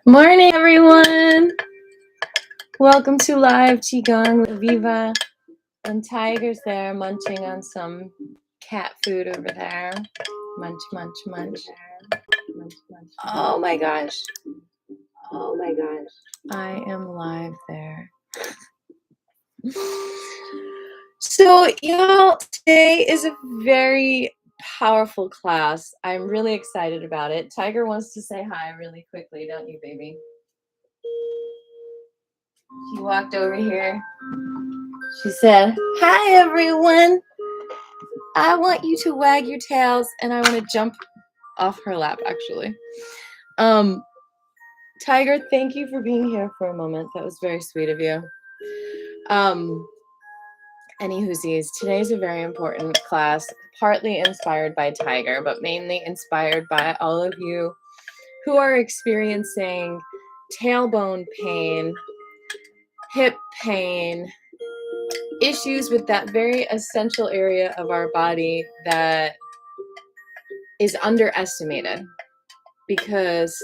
Morning, everyone. Welcome to live Qigong with Viva. And Tiger's there munching on some cat food over there. Munch, munch, munch. Oh my gosh. Oh my gosh. I am live there. So, y'all, today is a very powerful class. I'm really excited about it. Tiger wants to say hi really quickly, don't you, baby? She walked over here. She said, "Hi, everyone. I want you to wag your tails," and I want to jump off her lap, actually. Tiger, thank you for being here for a moment. That was very sweet of you. Any whoosies, today's a very important class, partly inspired by Tiger, but mainly inspired by all of you who are experiencing tailbone pain, hip pain, issues with that very essential area of our body that is underestimated, because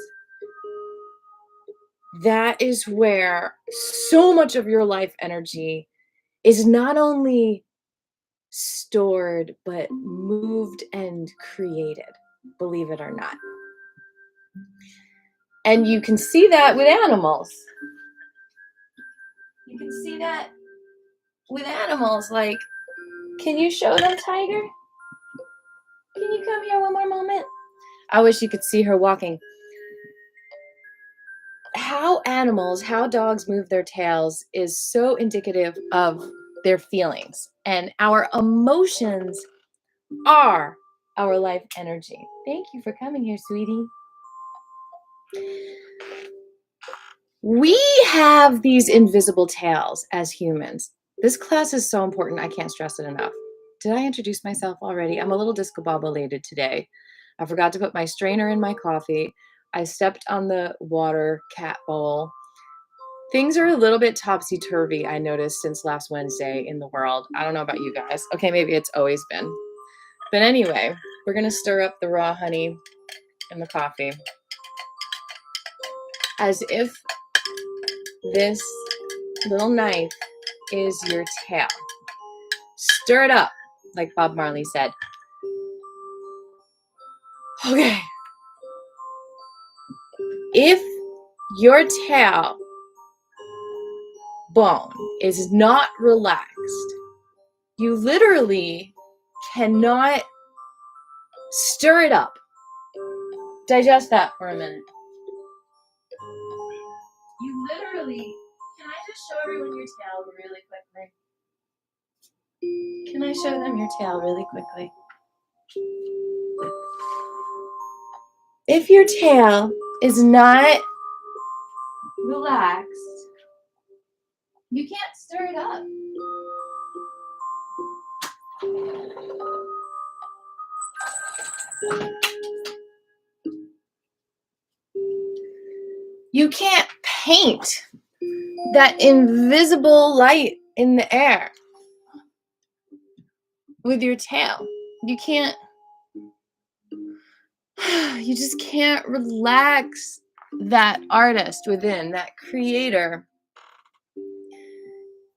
that is where so much of your life energy is not only stored, but moved and created, believe it or not. And you can see that with animals. You can see that with animals. Like, can you show them, Tiger? Can you come here one more moment? I wish you could see her walking. How dogs move their tails is so indicative of their feelings, and our emotions are our life energy. Thank you for coming here, sweetie. We have these invisible tails as humans. This class is so important. I can't stress it enough. Did I introduce myself already? I'm a little discombobulated today. I forgot to put my strainer in my coffee. I stepped on the water cat bowl. Things are a little bit topsy-turvy, I noticed, since last Wednesday in the world. I don't know about you guys. Okay, maybe it's always been. But anyway, we're going to stir up the raw honey in the coffee as if this little knife is your tail. Stir it up, like Bob Marley said. Okay. If your tail bone is not relaxed, you literally cannot stir it up. Digest that for a minute. You literally, can I just show everyone your tail really quickly? Can I show them your tail really quickly? If your tail is not relaxed, you can't stir it up. You can't paint that invisible light in the air with your tail. You can't, you just can't relax that artist within, that creator,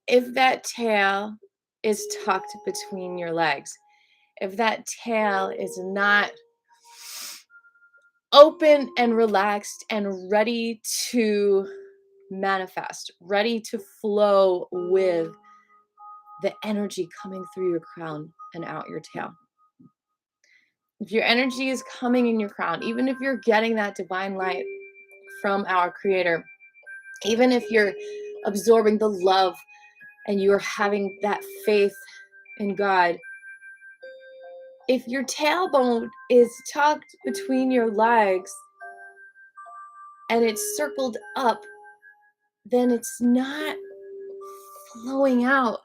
if that tail is tucked between your legs. If that tail is not open and relaxed and ready to manifest, ready to flow with the energy coming through your crown and out your tail. If your energy is coming in your crown, even if you're getting that divine light from our creator, even if you're absorbing the love and you're having that faith in God, if your tailbone is tucked between your legs and it's circled up, then it's not flowing out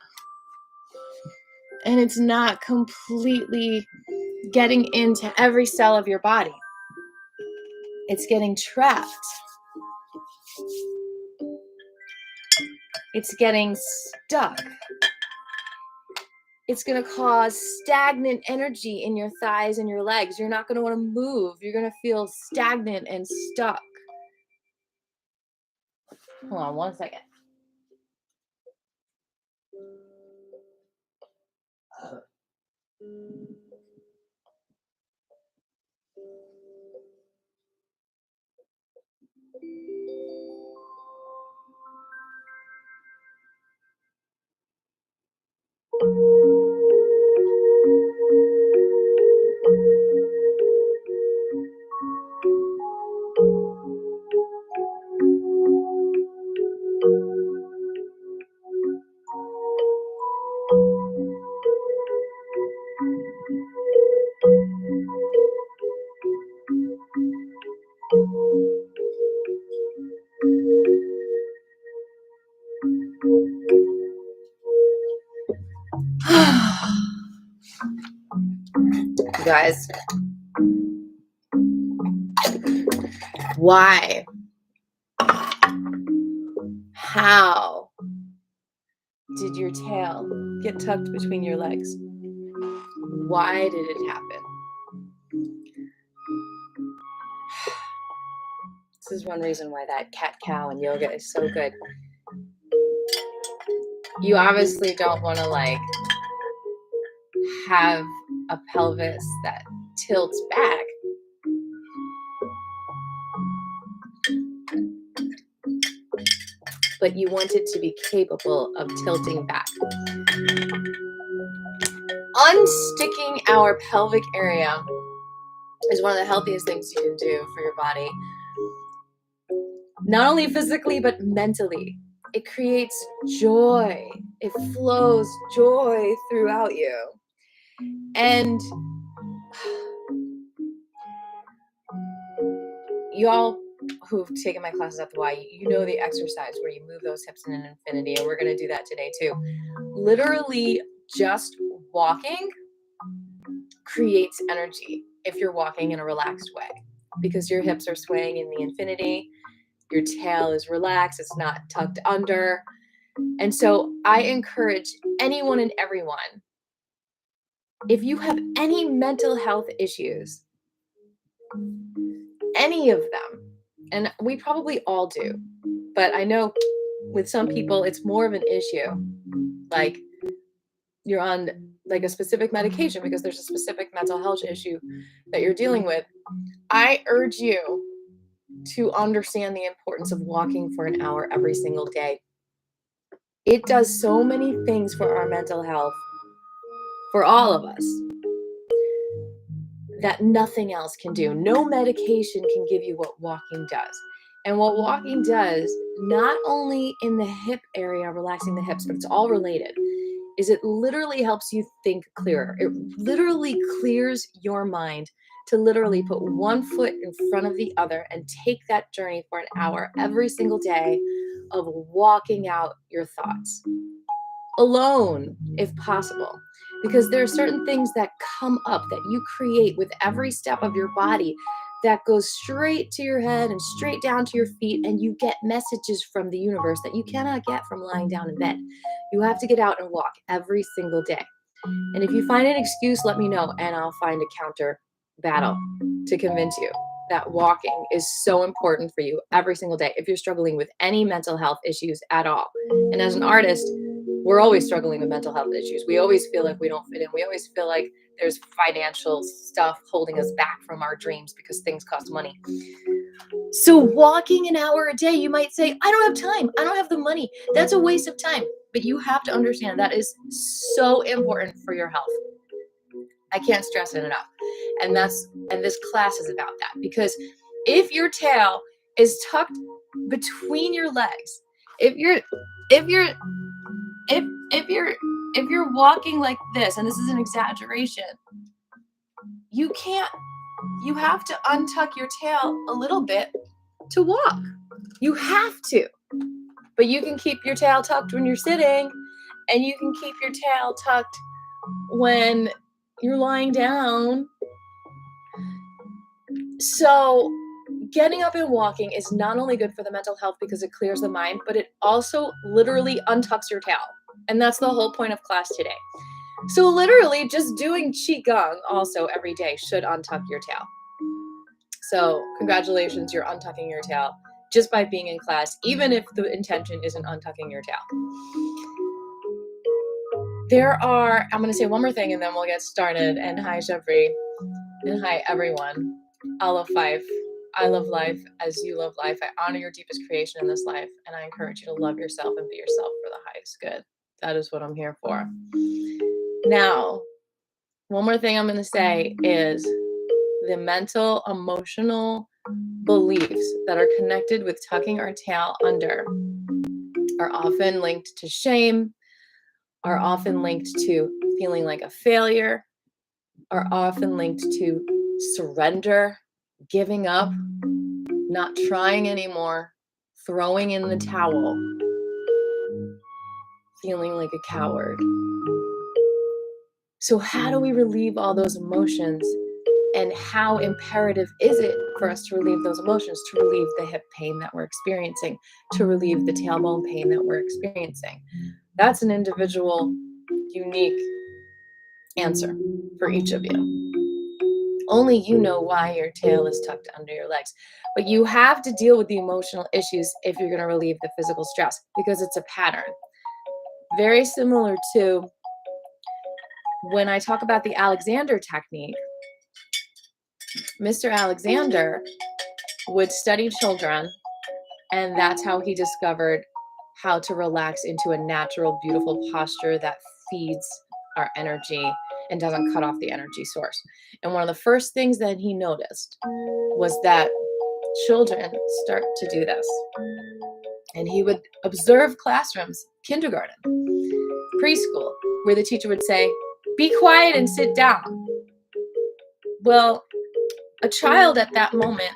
and it's not completely getting into every cell of your body. It's getting trapped. It's getting stuck. It's going to cause stagnant energy in your thighs and your legs. You're not going to want to move. You're going to feel stagnant and stuck. Hold on 1 second. You guys, why? How did your tail get tucked between your legs? Why did it happen? This is one reason why that cat-cow and yoga is so good. You obviously don't want to like have a pelvis that tilts back. But you want it to be capable of tilting back. Unsticking our pelvic area is one of the healthiest things you can do for your body. Not only physically, but mentally. It creates joy. It flows joy throughout you. And y'all who've taken my classes at the Y, you know the exercise where you move those hips in an infinity, and we're going to do that today too. Literally just walking creates energy if you're walking in a relaxed way, because your hips are swaying in the infinity, your tail is relaxed, it's not tucked under. And so I encourage anyone and everyone, if you have any mental health issues, any of them, and we probably all do, but I know with some people it's more of an issue, like you're on like a specific medication because there's a specific mental health issue that you're dealing with. I urge you to understand the importance of walking for an hour every single day. It does so many things for our mental health, for all of us, that nothing else can do. No medication can give you what walking does. And what walking does, not only in the hip area, relaxing the hips, but it's all related, is it literally helps you think clearer. It literally clears your mind to literally put one foot in front of the other and take that journey for an hour every single day of walking out your thoughts. Alone, if possible. Because there are certain things that come up that you create with every step of your body that goes straight to your head and straight down to your feet, and you get messages from the universe that you cannot get from lying down in bed. You have to get out and walk every single day. And if you find an excuse, let me know, and I'll find a counter battle to convince you that walking is so important for you every single day if you're struggling with any mental health issues at all. And as an artist, we're always struggling with mental health issues. We always feel like we don't fit in. We always feel like there's financial stuff holding us back from our dreams because things cost money. So walking an hour a day, you might say, I don't have time. I don't have the money. That's a waste of time. But you have to understand that is so important for your health. I can't stress it enough. And this class is about that, because if your tail is tucked between your legs, if you're walking like this, and this is an exaggeration, you have to untuck your tail a little bit to walk. You have to. But you can keep your tail tucked when you're sitting, and you can keep your tail tucked when you're lying down. So getting up and walking is not only good for the mental health because it clears the mind, but it also literally untucks your tail. And that's the whole point of class today. So literally just doing Qigong also every day should untuck your tail. So congratulations, you're untucking your tail. just by being in class, even if the intention isn't untucking your tail. I'm going to say one more thing and then we'll get started. And hi, Jeffrey. And hi, everyone. I love life. I love life as you love life. I honor your deepest creation in this life. And I encourage you to love yourself and be yourself for the highest good. That is what I'm here for. Now, one more thing I'm going to say is the mental, emotional beliefs that are connected with tucking our tail under are often linked to shame, are often linked to feeling like a failure, are often linked to surrender, giving up, not trying anymore, throwing in the towel, feeling like a coward. So how do we relieve all those emotions? And how imperative is it for us to relieve those emotions, to relieve the hip pain that we're experiencing, to relieve the tailbone pain that we're experiencing? That's an individual, unique answer for each of you. Only you know why your tail is tucked under your legs. But you have to deal with the emotional issues if you're going to relieve the physical stress, because it's a pattern. Very similar to when I talk about the Alexander technique. Mr. Alexander would study children, and that's how he discovered how to relax into a natural, beautiful posture that feeds our energy and doesn't cut off the energy source. And one of the first things that he noticed was that children start to do this. And he would observe classrooms, kindergarten, preschool, where the teacher would say, "Be quiet and sit down." Well, a child at that moment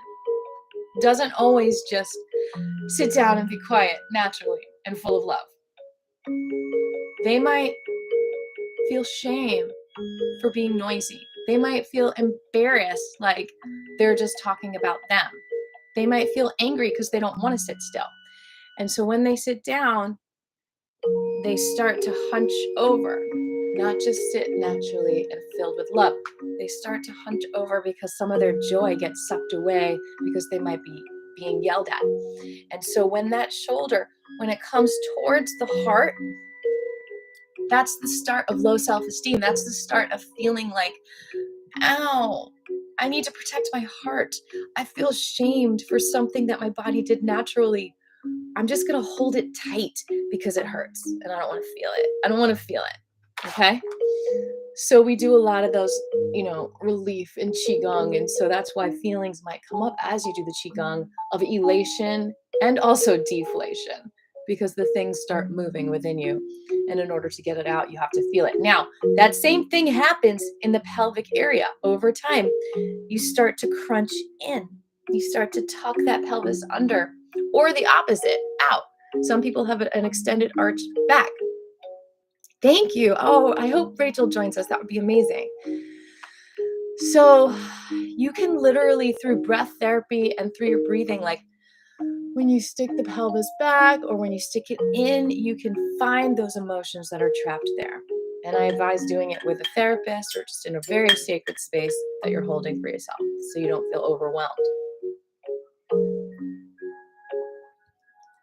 doesn't always just sit down and be quiet naturally and full of love. They might feel shame for being noisy. They might feel embarrassed, like they're just talking about them. They might feel angry because they don't want to sit still. And so when they sit down, they start to hunch over, not just sit naturally and filled with love. They start to hunch over because some of their joy gets sucked away because they might be being yelled at. And so when that shoulder, when it comes towards the heart, that's the start of low self-esteem. That's the start of feeling like, ow, I need to protect my heart. I feel shamed for something that my body did naturally. I'm just going to hold it tight because it hurts and I don't want to feel it. I don't want to feel it. Okay. So we do a lot of those, relief in Qigong. And so that's why feelings might come up as you do the Qigong of elation and also deflation, because the things start moving within you. And in order to get it out, you have to feel it. Now, that same thing happens in the pelvic area. Over time, you start to crunch in. You start to tuck that pelvis under, or the opposite, out. Some people have an extended arch back. Thank you. Oh, I hope Rachel joins us. That would be amazing. So you can literally, through breath therapy and through your breathing, like when you stick the pelvis back or when you stick it in, you can find those emotions that are trapped there. And I advise doing it with a therapist or just in a very sacred space that you're holding for yourself so you don't feel overwhelmed.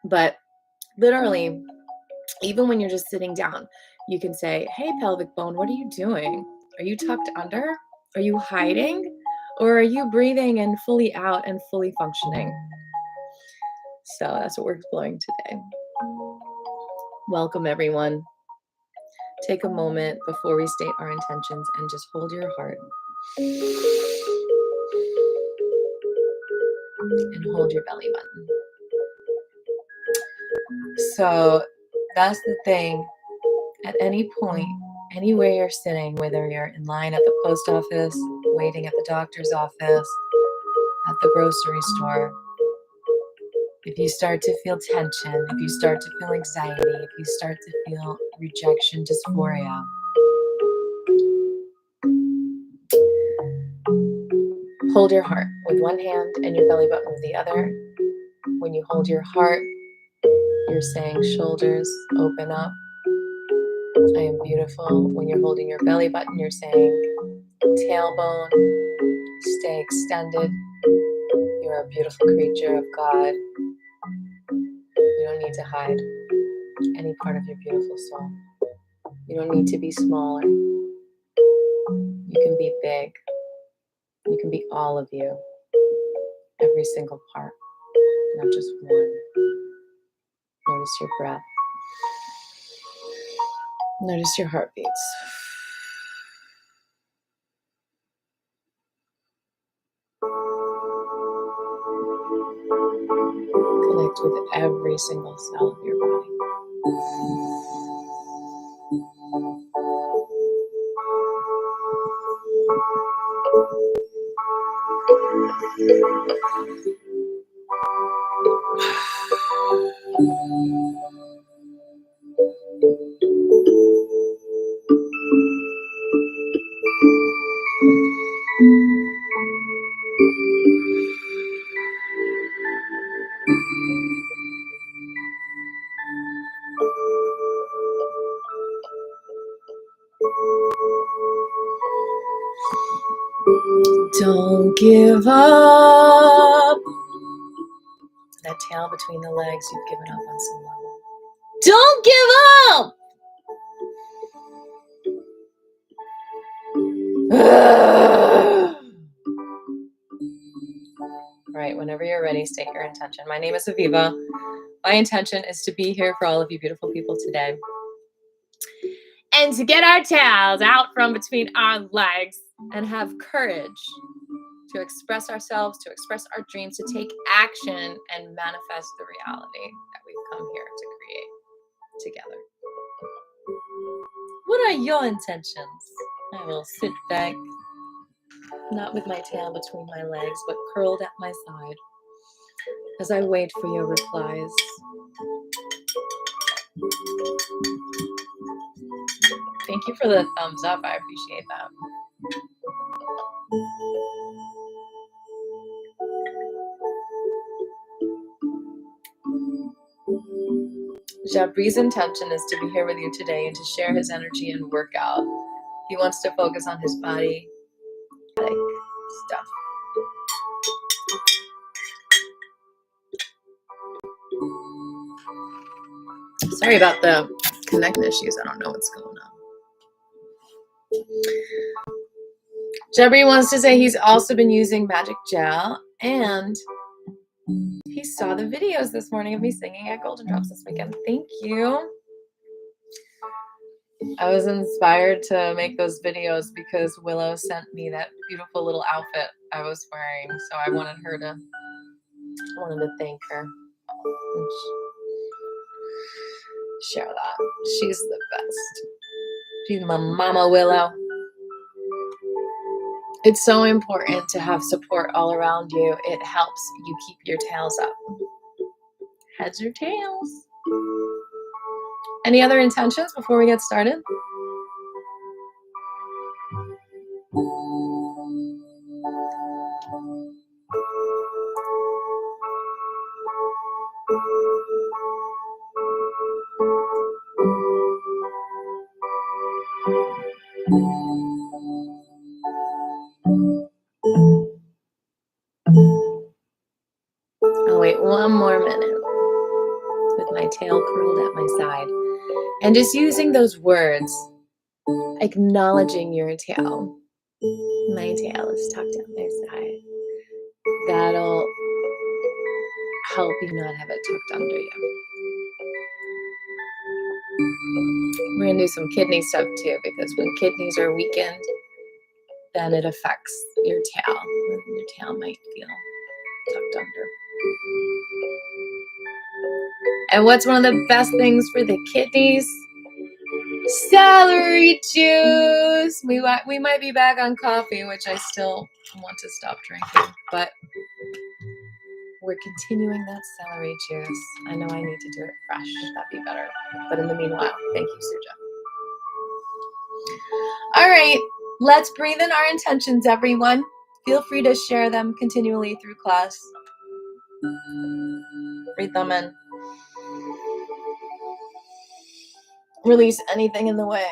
But literally, even when you're just sitting down, you can say, "Hey, pelvic bone, what are you doing? Are you tucked under? Are you hiding? Or are you breathing and fully out and fully functioning?" So that's what we're exploring today. Welcome, everyone. Take a moment before we state our intentions and just hold your heart. And hold your belly button. So that's the thing. At any point, anywhere you're sitting, whether you're in line at the post office, waiting at the doctor's office, at the grocery store, if you start to feel tension, if you start to feel anxiety, if you start to feel rejection, dysphoria, hold your heart with one hand and your belly button with the other. When you hold your heart, you're saying, "Shoulders, open up. I am beautiful." When you're holding your belly button, you're saying, "Tailbone, stay extended. You're a beautiful creature of God. need to hide any part of your beautiful soul. You don't need to be smaller. You can be big. You can be all of you. Every single part, not just one. Notice your breath. Notice your heartbeats. Connect with every single cell of your body. Don't give up. That tail between the legs, you've given up on some level. Don't give up! All right, whenever you're ready, state your intention. My name is Aviva. My intention is to be here for all of you beautiful people today. And to get our tails out from between our legs and have courage to express ourselves, to express our dreams, to take action and manifest the reality that we've come here to create together. What are your intentions? I will sit back, not with my tail between my legs, but curled at my side as I wait for your replies. Thank you for the thumbs up. I appreciate that. Jabri's intention is to be here with you today and to share his energy and work out. He wants to focus on his body, like stuff. Sorry about the connection issues. I don't know what's going on. Jabri wants to say he's also been using magic gel and he saw the videos this morning of me singing at Golden Drops this weekend. Thank you. I was inspired to make those videos because Willow sent me that beautiful little outfit I was wearing. So I wanted to thank her and share that. She's the best. She's my mama, Willow. It's so important to have support all around you. It helps you keep your tails up. Heads or tails? Any other intentions before we get started? I'll wait one more minute with my tail curled at my side and just using those words, acknowledging your tail. My tail is tucked at my side. That'll help you not have it tucked under you. We're going to do some kidney stuff too, because when kidneys are weakened, then it affects your tail. Your tail might feel tucked under. And what's one of the best things for the kidneys? Celery juice. We might be back on coffee, which I still want to stop drinking, but we're continuing that celery juice. I know I need to do it fresh. That'd be better. But in the meanwhile, thank you, Suja. All right, let's breathe in our intentions, everyone. Feel free to share them continually through class. Breathe them in. Release anything in the way.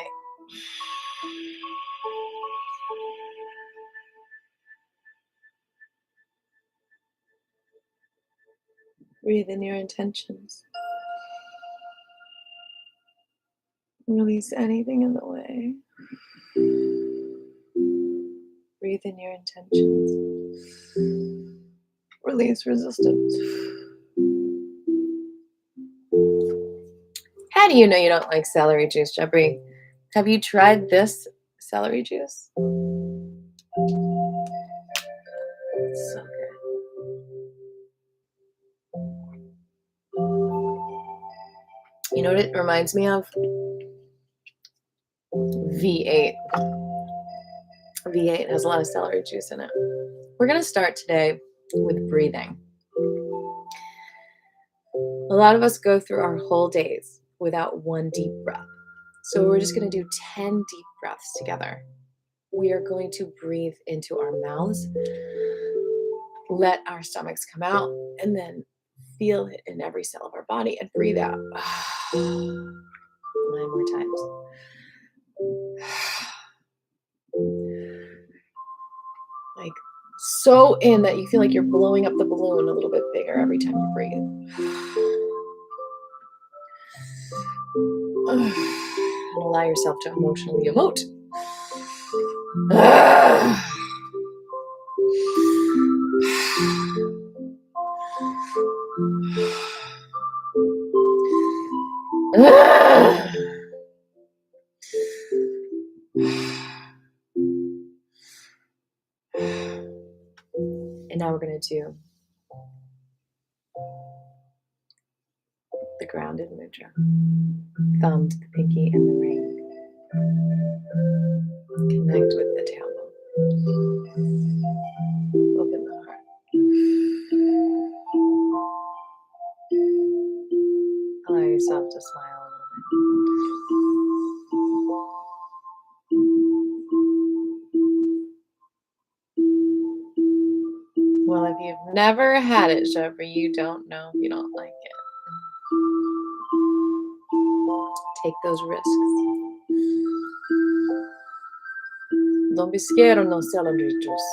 Breathe in your intentions. Release anything in the way. Breathe in your intentions. Release resistance. How do you know you don't like celery juice, Jeffrey? Have you tried this celery juice? It's so good. You know what it reminds me of? V8. V8 has a lot of celery juice in it. We're going to start today with breathing. A lot of us go through our whole days without one deep breath. So we're just going to do 10 deep breaths together. We are going to breathe into our mouths, let our stomachs come out, and then feel it in every cell of our body and breathe out. 9 more times. Like so in that you feel like you're blowing up the balloon a little bit bigger every time you breathe. And allow yourself to emotionally emote. And now we're going to do the grounded mudra. Thumb to the pinky and the ring. Connect with the tailbone. Open the heart. Allow yourself to smile a little bit. Well, if you've never had it, Jeffrey, you don't know if you don't like it. Take those risks. Don't be scared of no celery juice.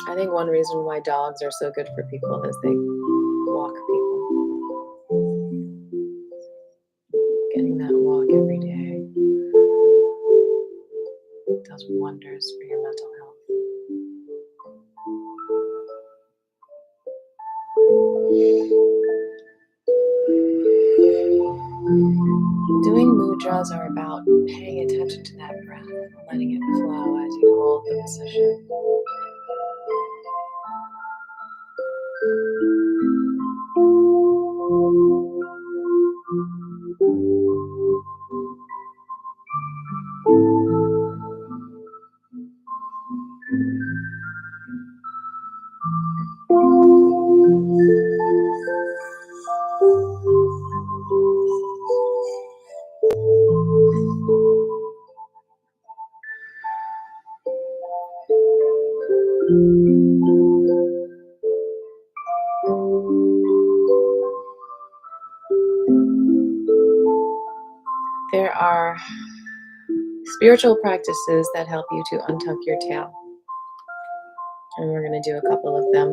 I think one reason why dogs are so good for people is they walk people. Getting that walk every day does wonders for your mental health. Doing mudras are about paying attention to that breath and letting it flow as you hold the position. There are spiritual practices that help you to untuck your tail. And we're going to do a couple of them.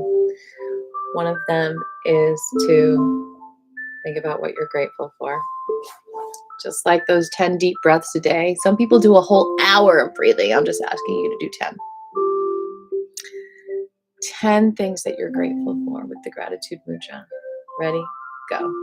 One of them is to think about what you're grateful for. Just like those 10 deep breaths a day. Some people do a whole hour of breathing. I'm just asking you to do 10. 10 things that you're grateful for with the gratitude mudra. Ready? Go.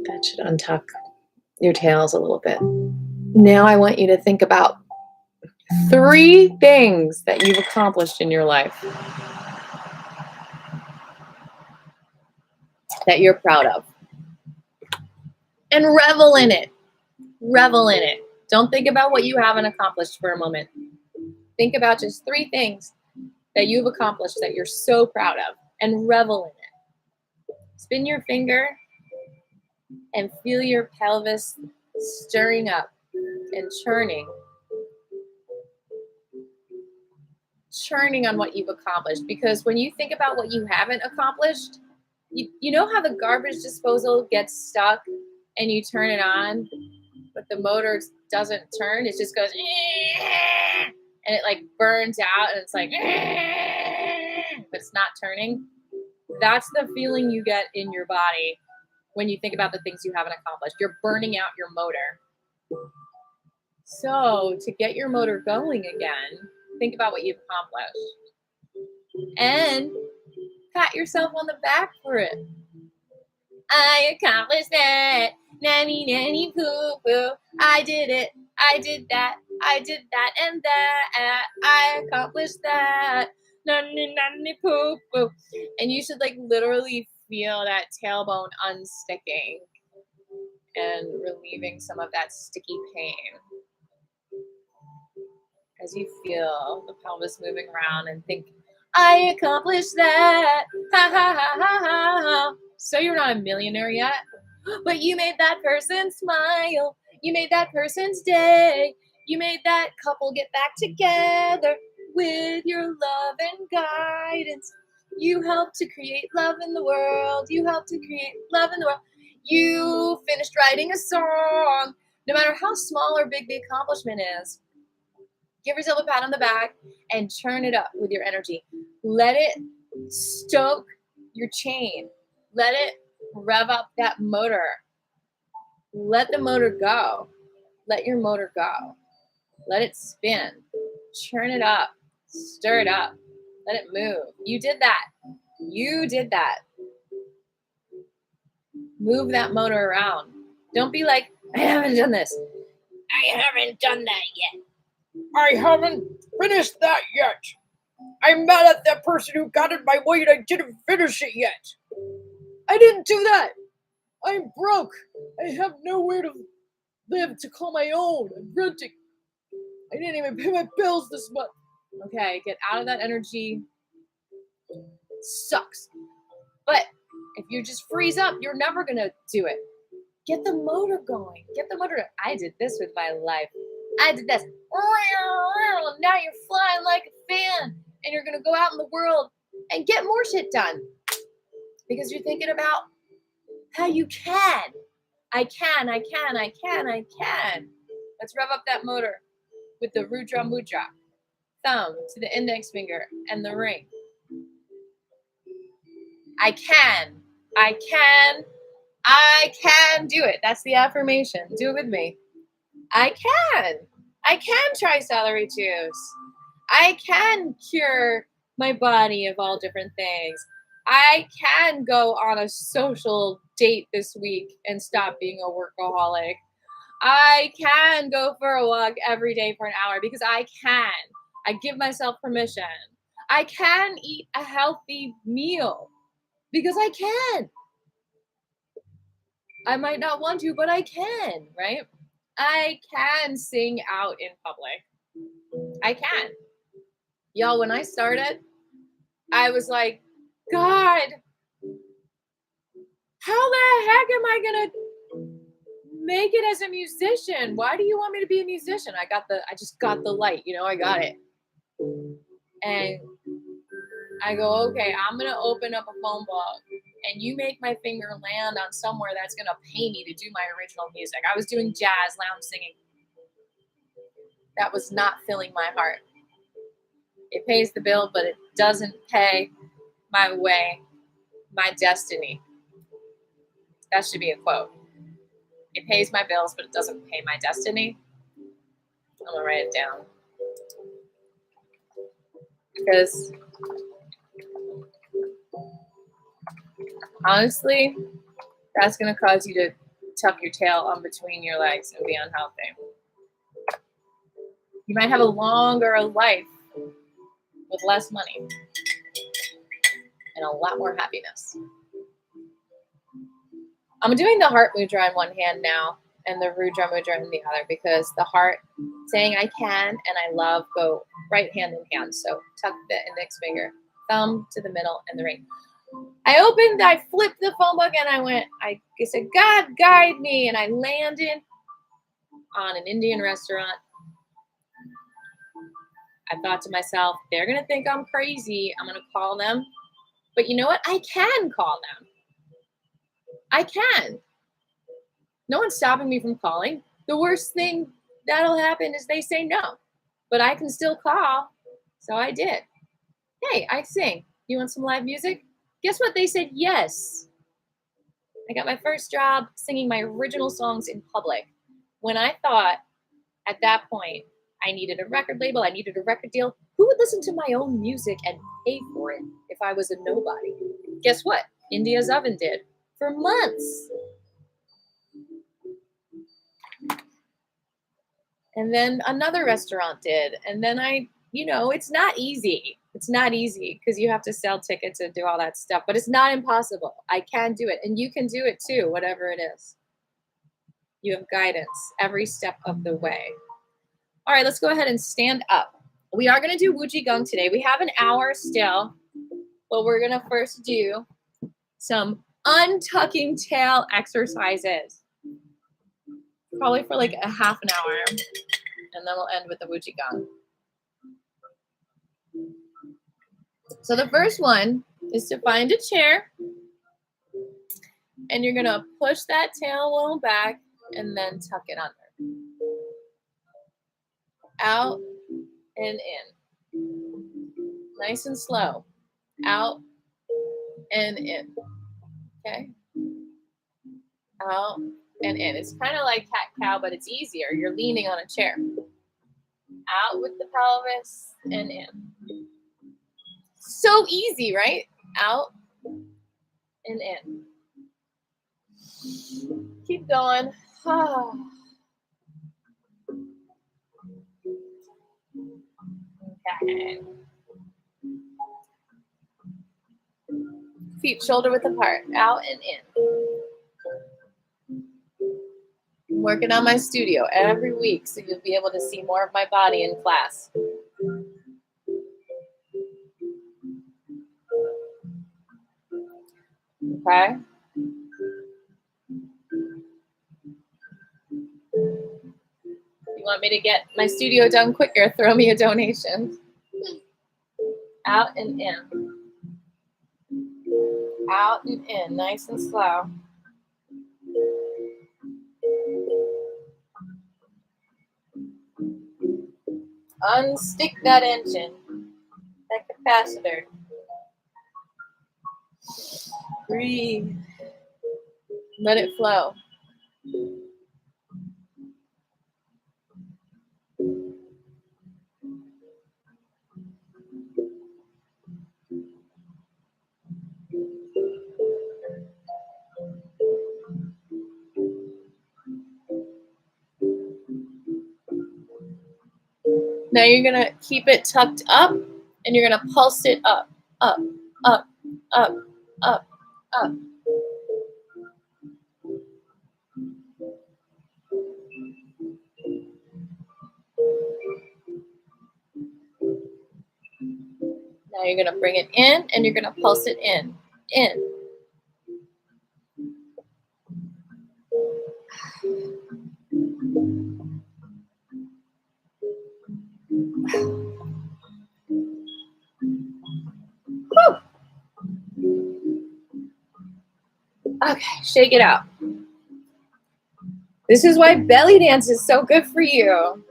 That should untuck your tails a little bit. Now I want you to think about 3 things that you've accomplished in your life. that you're proud of. And revel in it. Revel in it. Don't think about what you haven't accomplished for a moment. Think about just 3 things that you've accomplished that you're so proud of, and revel in it. Spin your finger and feel your pelvis stirring up and churning on what you've accomplished. Because when you think about what you haven't accomplished, you know how the garbage disposal gets stuck and you turn it on, but the motor doesn't turn. It just goes, and it like burns out, and it's like, but it's not turning. That's the feeling you get in your body when you think about the things you haven't accomplished. You're burning out your motor. So to get your motor going again, think about what you've accomplished and pat yourself on the back for it. I accomplished that. Nanny, nanny, poo, poo. I did it. I did that. I did that and that. I accomplished that. Nanny, nanny, poo, poo. And you should like literally feel that tailbone unsticking and relieving some of that sticky pain as you feel the pelvis moving around and think, I accomplished that. Ha ha ha ha ha ha. So you're not a millionaire yet, but you made that person smile. You made that person's day. You made that couple get back together with your love and guidance. You helped to create love in the world. You helped to create love in the world. You finished writing a song. No matter how small or big the accomplishment is, give yourself a pat on the back and churn it up with your energy. Let it stoke your chain. Let it rev up that motor. Let the motor go. Let your motor go. Let it spin. Churn it up. Stir it up. Let it move. You did that. You did that. Move that motor around. Don't be like, I haven't done this. I haven't done that yet. I haven't finished that yet. I'm mad at that person who got in my way and I didn't finish it yet. I didn't do that. I'm broke. I have nowhere to live to call my own. I'm renting. I didn't even pay my bills this month. Okay, get out of that energy. It sucks. But if you just freeze up, you're never going to do it. Get the motor going. Get the motor. I did this with my life. I did this. Now you're flying like a fan. And you're going to go out in the world and get more shit done. Because you're thinking about how you can. I can. Let's rev up that motor with the Rudra Mudra. Thumb to the index finger and the ring. I can do it. That's the affirmation. Do it with me. I can try celery juice. I can cure my body of all different things. I can go on a social date this week and stop being a workaholic. I can go for a walk every day for an hour because I can. I give myself permission. I can eat a healthy meal because I can. I might not want to, but I can, right? I can sing out in public. I can. Y'all, when I started, I was like, God, how the heck am I going to make it as a musician? Why do you want me to be a musician? I just got the light, I got it. And I go, okay, I'm going to open up a phone book and you make my finger land on somewhere that's going to pay me to do my original music. I was doing jazz, lounge singing. That was not filling my heart. It pays the bill, but it doesn't pay my way, my destiny. That should be a quote. It pays my bills, but it doesn't pay my destiny. I'm going to write it down. Because honestly, that's going to cause you to tuck your tail on between your legs and be unhealthy. You might have a longer life with less money and a lot more happiness. I'm doing the heart mudra in one hand now and the Rudra mudra in the other because the heart saying I can and I love go right hand in hand. So tuck the index finger, thumb to the middle and the ring. I flipped the phone book and I said, God guide me. And I landed on an Indian restaurant. I thought to myself, they're going to think I'm crazy. I'm going to call them. But you know what? I can call them. I can. No one's stopping me from calling. The worst thing that'll happen is they say no. But I can still call. So I did. Hey, I sing. You want some live music? Guess what? They said yes. I got my first job singing my original songs in public. When I thought at that point I needed a record label, I needed a record deal, who would listen to my own music and pay for it if I was a nobody? Guess what? India's Oven did for months. And then another restaurant did. And then it's not easy. It's not easy because you have to sell tickets and do all that stuff, but it's not impossible. I can do it. And you can do it too, whatever it is. You have guidance every step of the way. All right, let's go ahead and stand up. We are going to do Wu Qigong today. We have an hour still, but we're going to first do some untucking tail exercises. Probably for like a half an hour. And then we'll end with the Wu Qigong. So the first one is to find a chair. And you're going to push that tail a little back and then tuck it under. Out and in. Nice and slow. Out and in. Okay? Out and in. It's kind of like cat-cow, but it's easier. You're leaning on a chair. Out with the pelvis and in. So easy, right? Out and in. Keep going. Okay. Feet shoulder width apart. Out and in. I'm working on my studio every week, so you'll be able to see more of my body in class. Okay? If you want me to get my studio done quicker, throw me a donation. Out and in. Out and in, nice and slow. Unstick that engine, that capacitor. Breathe. Let it flow. Now you're going to keep it tucked up and you're going to pulse it up, up, up, up, up, up. Now you're going to bring it in and you're going to pulse it in. Whew. Okay, shake it out. This is why belly dance is so good for you.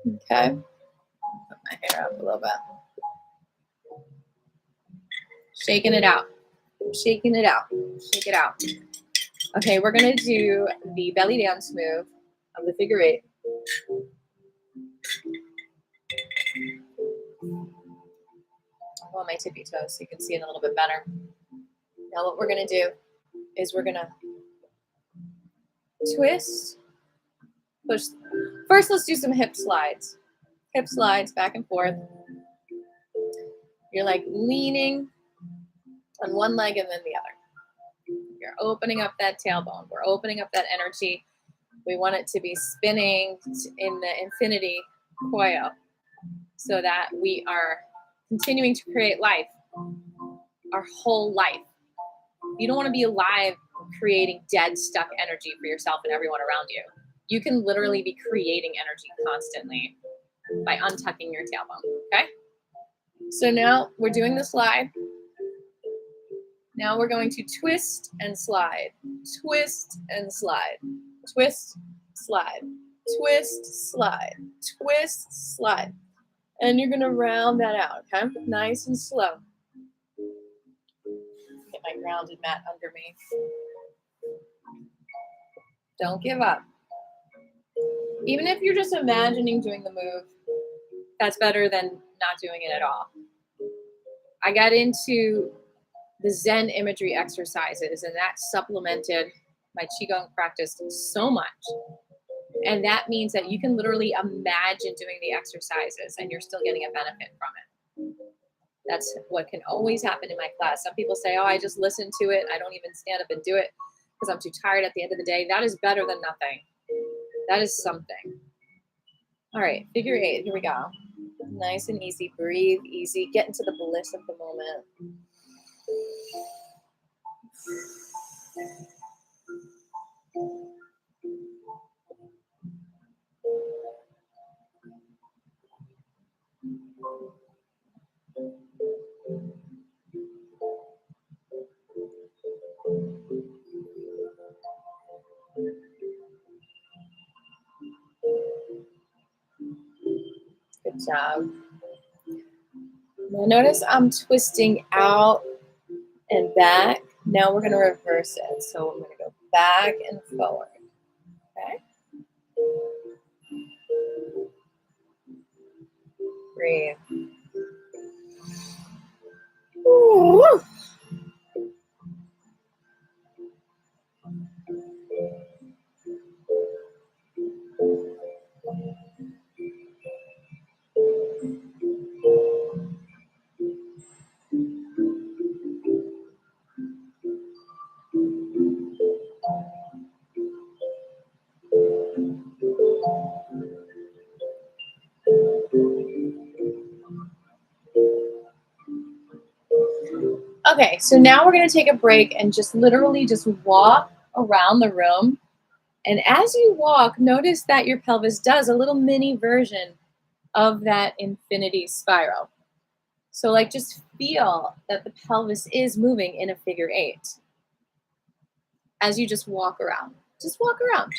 Okay. Put my hair up a little bit. Shaking it out. Shaking it out. Shake it out. Okay, we're going to do the belly dance move of the figure eight. I'll go on my tippy toes so you can see it a little bit better. Now what we're going to do is we're going to twist, push. First, let's do some hip slides. Hip slides back and forth. You're like leaning on one leg and then the other. You're opening up that tailbone. We're opening up that energy. We want it to be spinning in the infinity coil so that we are continuing to create life, our whole life. You don't want to be alive creating dead, stuck energy for yourself and everyone around you. You can literally be creating energy constantly by untucking your tailbone, okay? So now we're doing the slide. Now we're going to twist and slide, twist and slide, twist, slide, twist, slide, twist, slide. And you're going to round that out, okay? Nice and slow. Get my grounded mat under me. Don't give up. Even if you're just imagining doing the move, that's better than not doing it at all. I got into the Zen imagery exercises, and that supplemented my Qigong practice so much. And that means that you can literally imagine doing the exercises and you're still getting a benefit from it. That's what can always happen in my class. Some people say, oh, I just listen to it. I don't even stand up and do it because I'm too tired at the end of the day. That is better than nothing. That is something. All right, figure 8. Here we go. Nice and easy. Breathe easy. Get into the bliss of the moment. Good job. Now notice I'm twisting out and back. Now we're going to reverse it. So I'm going to go back and forward. Okay? Breathe. Ooh. Okay, so now we're going to take a break and just literally just walk around the room. And as you walk, notice that your pelvis does a little mini version of that infinity spiral. So like just feel that the pelvis is moving in a figure 8 as you just walk around. Just walk around.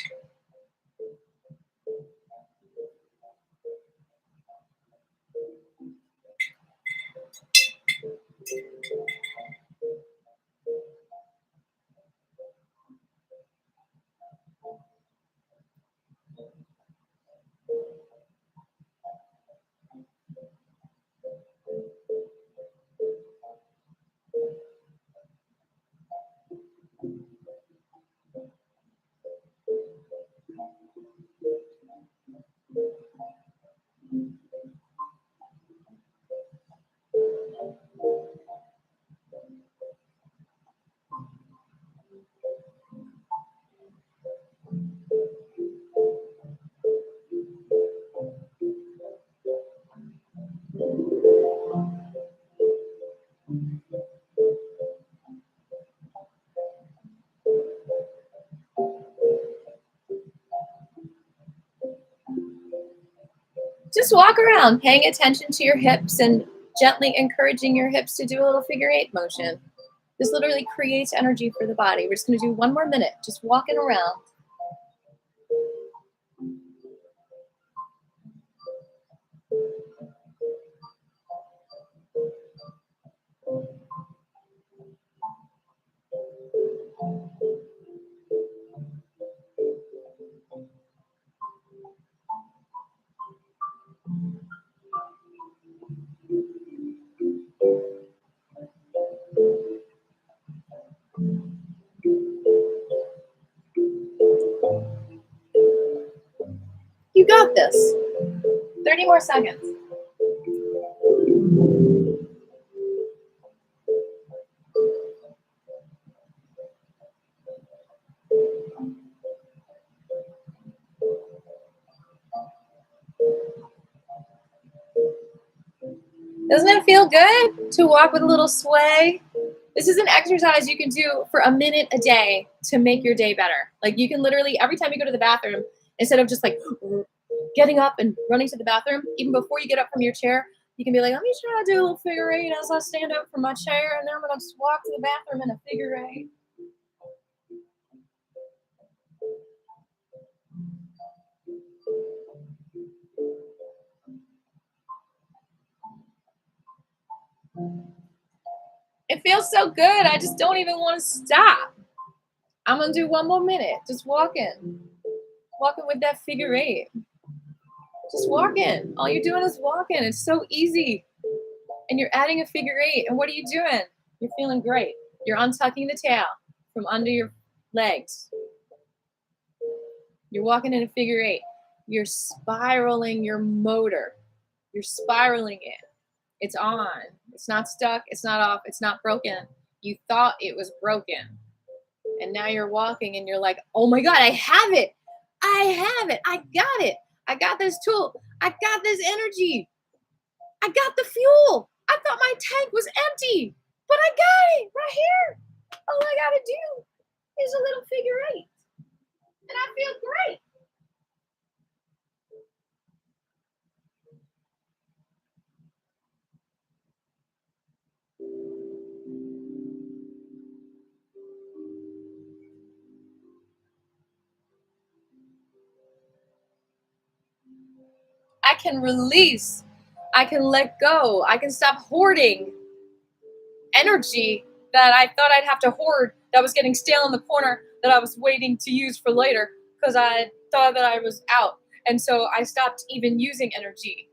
Just walk around, paying attention to your hips and gently encouraging your hips to do a little figure 8 motion. This literally creates energy for the body. We're just going to do 1 more minute, just walking around. You got this. 30 more seconds. Doesn't it feel good to walk with a little sway? This is an exercise you can do for a minute a day to make your day better. Like you can literally, every time you go to the bathroom, instead of just like getting up and running to the bathroom, even before you get up from your chair, you can be like, let me try to do a little figure eight as I stand up from my chair, and then I'm gonna just walk to the bathroom in a figure eight. It feels so good. I just don't even want to stop. I'm gonna do one more minute. Just walking. Walking with that figure eight. Just walking. All you're doing is walking. It's so easy. And you're adding a figure eight. And what are you doing? You're feeling great. You're untucking the tail from under your legs. You're walking in a figure eight. You're spiraling your motor. You're spiraling it. It's on. It's not stuck. It's not off. It's not broken. You thought it was broken. And now you're walking and you're like, oh my God, I have it. I have it. I got it. I got this tool. I got this energy. I got the fuel. I thought my tank was empty, but I got it right here. All I got to do is a little figure eight. And I feel great. I can release. I can let go. I can stop hoarding energy that I thought I'd have to hoard that was getting stale in the corner that I was waiting to use for later because I thought that I was out. And so I stopped even using energy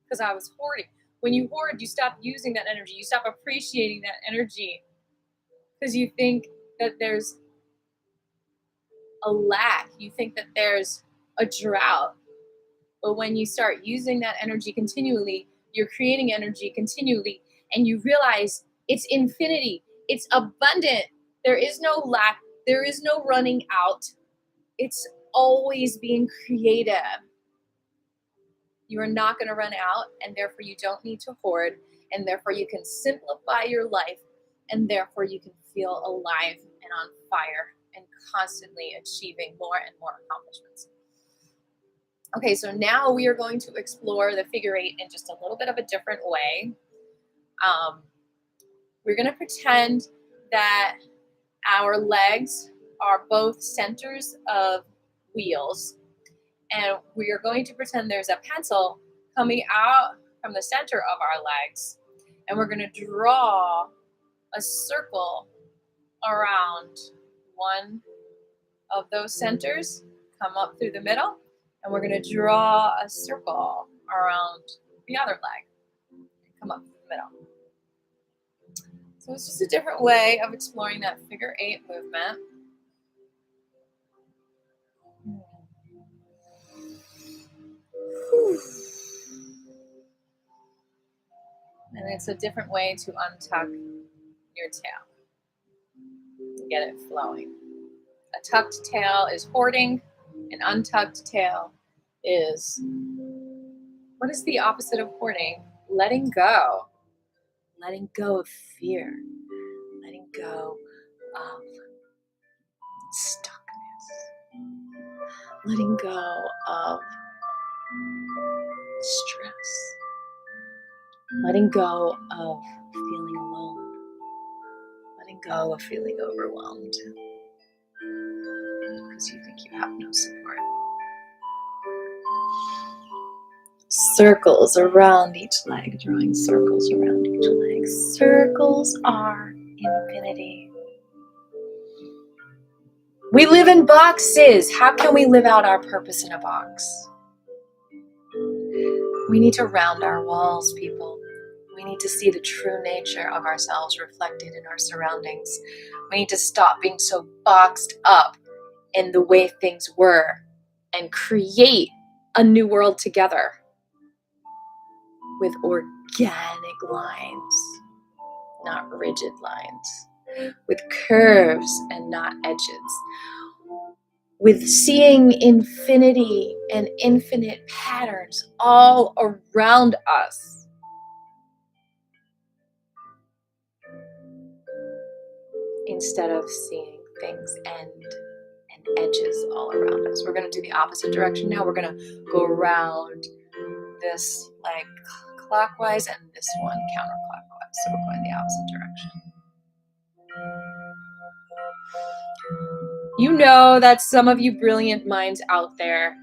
because I was hoarding. When you hoard, you stop using that energy. You stop appreciating that energy because you think that there's a lack. You think that there's a drought. But when you start using that energy continually, you're creating energy continually, and you realize it's infinity. It's abundant. There is no lack. There is no running out. It's always being creative. You are not going to run out, and therefore you don't need to hoard, and therefore you can simplify your life, and therefore you can feel alive and on fire and constantly achieving more and more accomplishments. Okay, so now we are going to explore the figure eight in just a little bit of a different way. We're going to pretend that our legs are both centers of wheels, and we are going to pretend there's a pencil coming out from the center of our legs, and we're going to draw a circle around one of those centers, come up through the middle, and we're going to draw a circle around the other leg and come up through the middle. So it's just a different way of exploring that figure eight movement. And it's a different way to untuck your tail, get it flowing. A tucked tail is hoarding. An untucked tail is, what is the opposite of hoarding? Letting go. Letting go of fear. Letting go of stuckness. Letting go of stress. Letting go of feeling alone. Letting go of feeling overwhelmed because you think you have no support. Circles around each leg, drawing circles around each leg. Circles are infinity. We live in boxes. How can we live out our purpose in a box? We need to round our walls, people. We need to see the true nature of ourselves reflected in our surroundings. We need to stop being so boxed up in the way things were and create a new world together with organic lines, not rigid lines, with curves and not edges, with seeing infinity and infinite patterns all around us. instead of seeing things end and edges all around us. We're going to do the opposite direction now. We're going to go around this like clockwise and this one counterclockwise. So we're going the opposite direction. You know that some of you brilliant minds out there,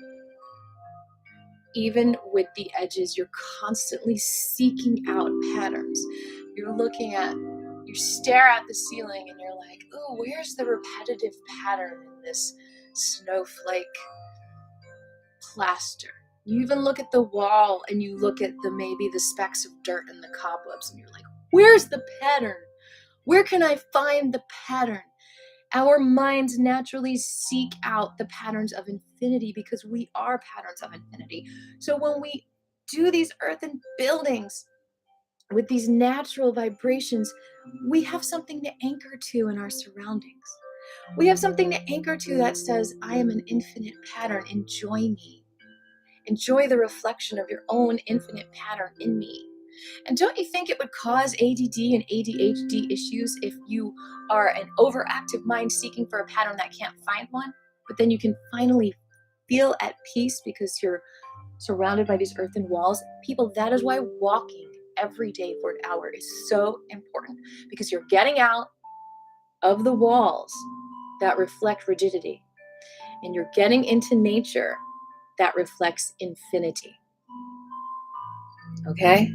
even with the edges, you're constantly seeking out patterns. You stare at the ceiling and you're like, oh, where's the repetitive pattern in this snowflake plaster? You even look at the wall and you look at maybe the specks of dirt and the cobwebs and you're like, where's the pattern? Where can I find the pattern? Our minds naturally seek out the patterns of infinity because we are patterns of infinity. So when we do these earthen buildings with these natural vibrations, we have something to anchor to in our surroundings. We have something to anchor to that says, I am an infinite pattern. Enjoy me. Enjoy the reflection of your own infinite pattern in me. And don't you think it would cause ADD and ADHD issues if you are an overactive mind seeking for a pattern that can't find one, but then you can finally feel at peace because you're surrounded by these earthen walls? People, that is why walking every day for an hour is so important, because you're getting out of the walls that reflect rigidity and you're getting into nature that reflects infinity. Okay?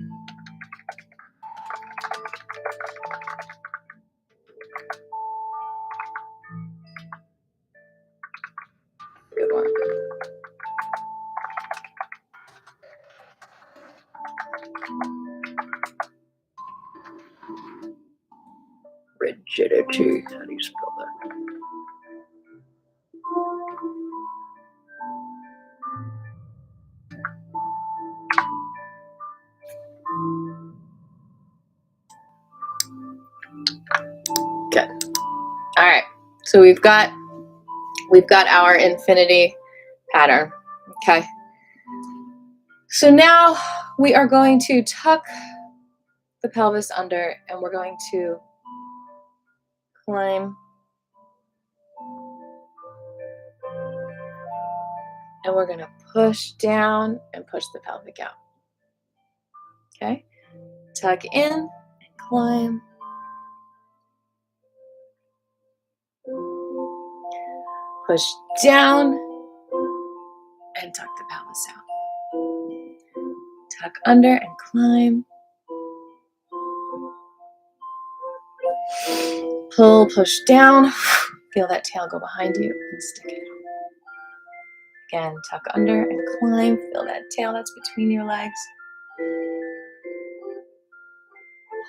Good one. Rigidity. How do you spell that? Good. All right. So we've got our infinity pattern. Okay. So now we are going to tuck the pelvis under and we're going to climb. And we're going to push down and push the pelvic out. Okay? Tuck in and climb. Push down and tuck the pelvis out. Tuck under and climb. Pull, push down. Feel that tail go behind you and stick it out. Again, tuck under and climb. Feel that tail that's between your legs.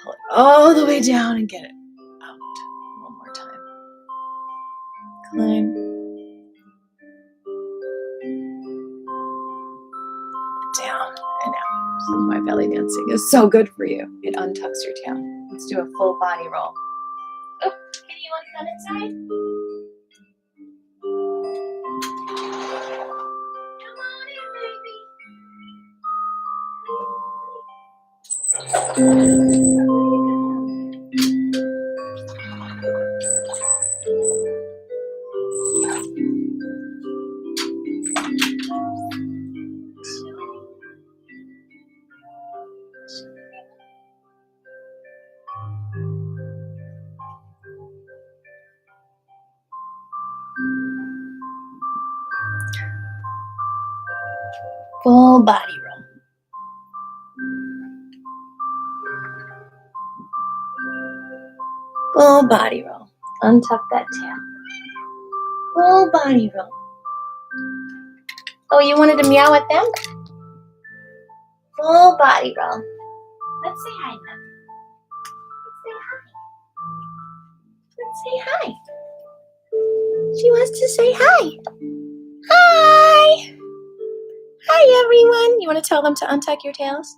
Pull it all the way down and get it out. One more time. Climb. Down and out. This is why belly dancing is so good for you. It untucks your tail. Let's do a full body roll. Oh, Kitty, you want to come inside? Come on in, baby. Full body roll. Full body roll. Untuck that tail. Full body roll. Oh, you wanted to meow at them? Full body roll. Let's say hi then. Let's say hi. Let's say hi. She wants to say hi. Hi. Hi, everyone. You want to tell them to untuck your tails?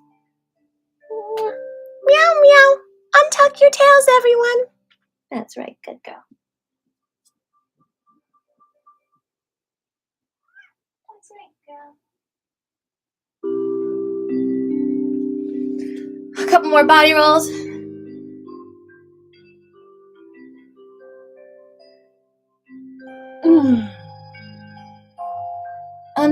Meow, meow. Untuck your tails, everyone. That's right. Good girl. That's right, girl. A couple more body rolls.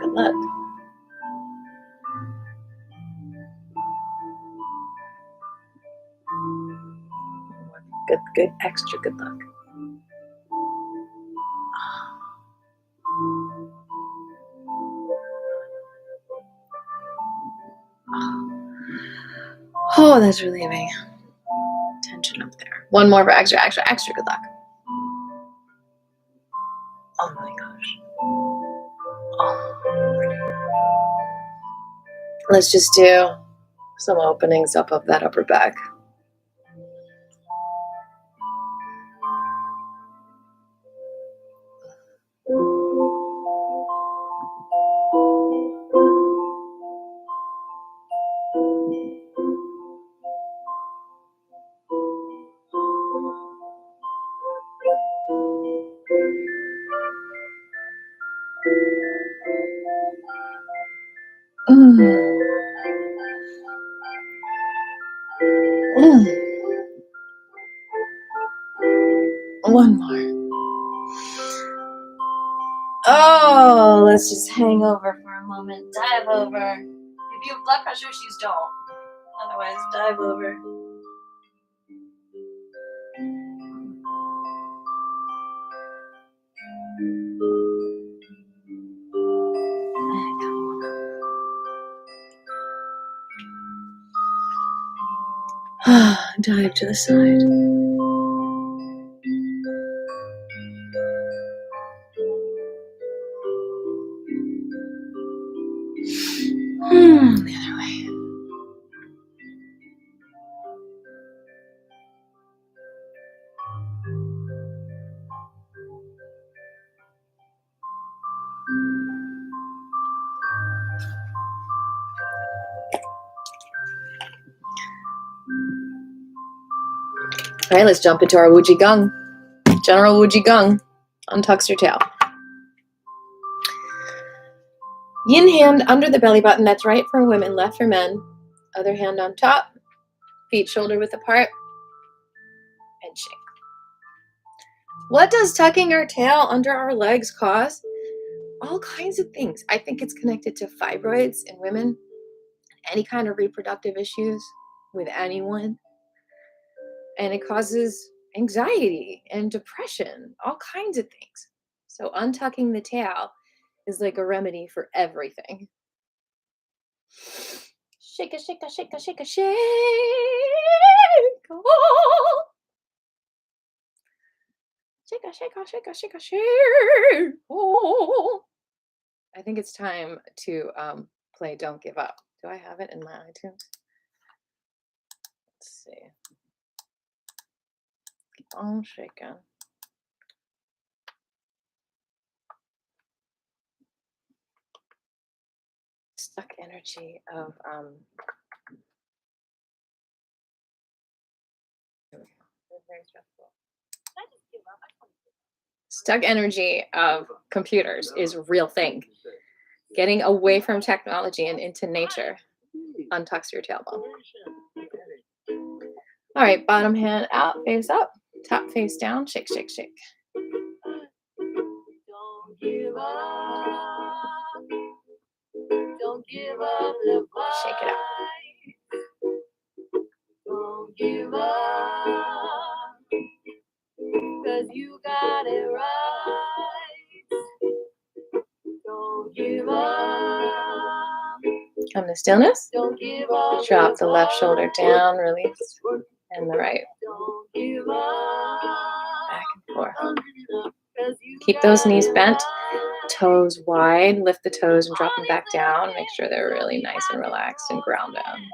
Good luck. Good, extra good luck. Oh, that's relieving. Tension up there. One more for extra good luck. Oh my gosh. Oh. Let's just do some openings up of that upper back. One more. Oh, let's just hang over for a moment. Dive over. If you have blood pressure issues, don't. Otherwise, dive over. Dive to the side. The other way. All right, let's jump into our Wu Qigong. General Wu Qigong. Untucks your tail. Yin hand under the belly button. That's right for women, left for men. Other hand on top. Feet shoulder width apart. And shake. What does tucking our tail under our legs cause? All kinds of things. I think it's connected to fibroids in women, any kind of reproductive issues with anyone. And it causes anxiety and depression, all kinds of things. So untucking the tail is like a remedy for everything. Shake a, shake a, shake a, shake a, shake. Oh. Shake a, shake a, shake a, shake a, shake. Oh. I think it's time to play Don't Give Up. Do I have it in my iTunes? Let's see. Keep on shaking. Stuck energy of very stressful. Stuck energy of computers is a real thing. Getting away from technology and into nature untucks your tailbone. All right, bottom hand out, face up, top face down, shake, shake, shake. Don't give up. Don't give up the fight. Shake it out. Don't give up, 'cause you got it right. Don't give up. Come to stillness. Don't give up. Drop the left shoulder down, release, and the right. Don't give up. Back and forth. Keep those knees bent, toes wide. Lift the toes and drop them back down. Make sure they're really nice and relaxed and ground down.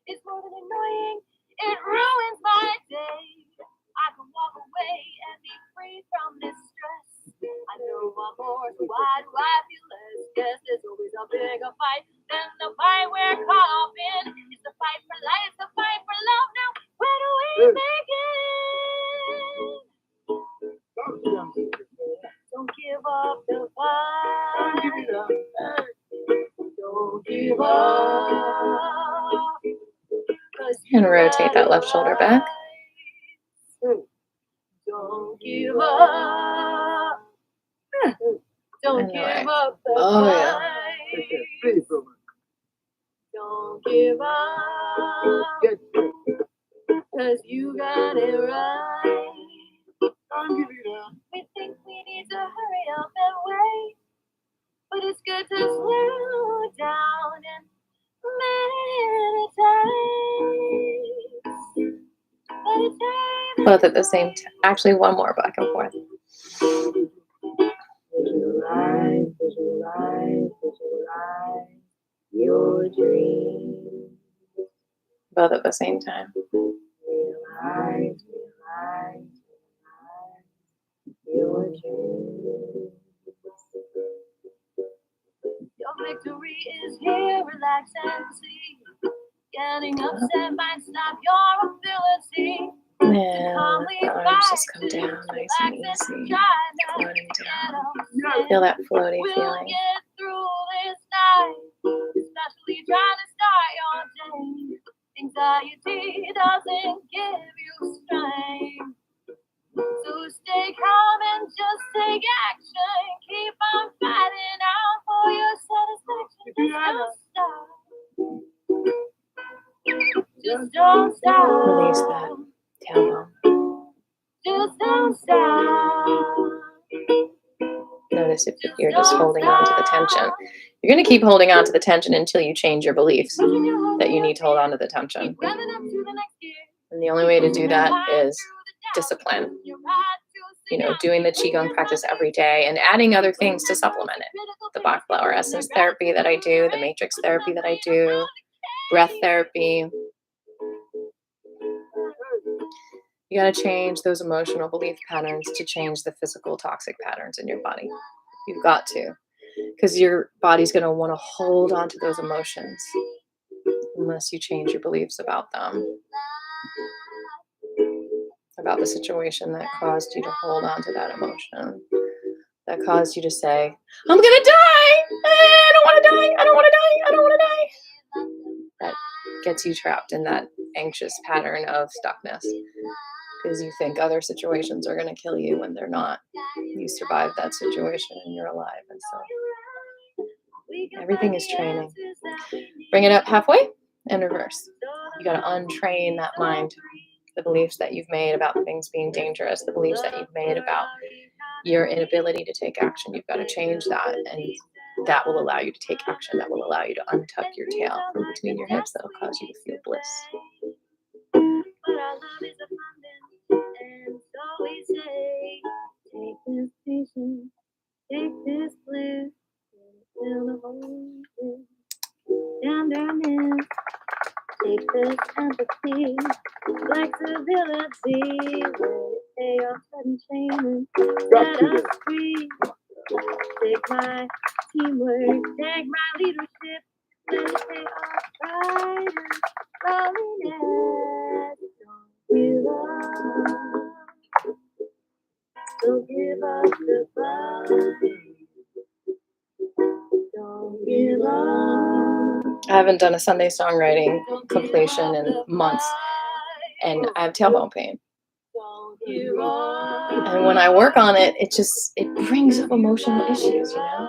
It's more than annoying, it ruins my day. I can walk away and be free from this stress. I know I'm more, so why do I feel less? Guess there's always a bigger fight than the fight we're caught up in. It's the fight for life, the fight for love. Now, where do we begin? Don't give up the fight. Don't give up. 'Cause And rotate that left shoulder back. Don't give up. Don't give up the fight. Don't give up. 'Cause you got it right. We think we need to hurry up and wait, but it's good to slow down and meditate. Both at the same time. Actually, one more back and forth. Visualize, visualize your dreams. Both at the same time. Realize your dreams. Your victory is here, relax and see. Getting upset might stop your ability. And the arms just come down nice and easy. Floating down. Feel that floaty We'll feeling. get through this night, especially trying to start your day. Anxiety doesn't give you strength. So stay calm and just take action. Keep on fighting out for your satisfaction. Just don't stop. Just don't stop. Release that tailbone. Just don't stop. Notice if you're just holding on to the tension. You're going to keep holding on to the tension until you change your beliefs that you need to hold on to the tension. And the only way to do that is discipline. You know, doing the Qigong practice every day and adding other things to supplement it. The Bach flower essence therapy that I do, the matrix therapy that I do, breath therapy. You got to change those emotional belief patterns to change the physical toxic patterns in your body. You've got to, because your body's going to want to hold on to those emotions unless you change your beliefs about them, about the situation that caused you to hold on to that emotion, that caused you to say, I'm going to die. I don't want to die. I don't want to die. I don't want to die. That gets you trapped in that anxious pattern of stuckness. Because you think other situations are going to kill you when they're not. You survived that situation and you're alive. And so everything is training. Bring it up halfway and reverse. You got to untrain that mind, the beliefs that you've made about things being dangerous, the beliefs that you've made about your inability to take action. You've got to change that, and that will allow you to take action. That will allow you to untuck your tail from between your hips. That will cause you to feel bliss. But our love is abundant, and so we say, take this patience, take this bliss, feel the whole thing. Tenderness, take this empathy, flexibility, let chaos and shame set us free. Take my teamwork, take my leadership, let it take our pride and loneliness. Give up. Don't give up the fight. Don't give up. I haven't done a Sunday songwriting completion in months, and I have tailbone pain. Don't give up. And when I work on it, it brings up emotional issues, you know?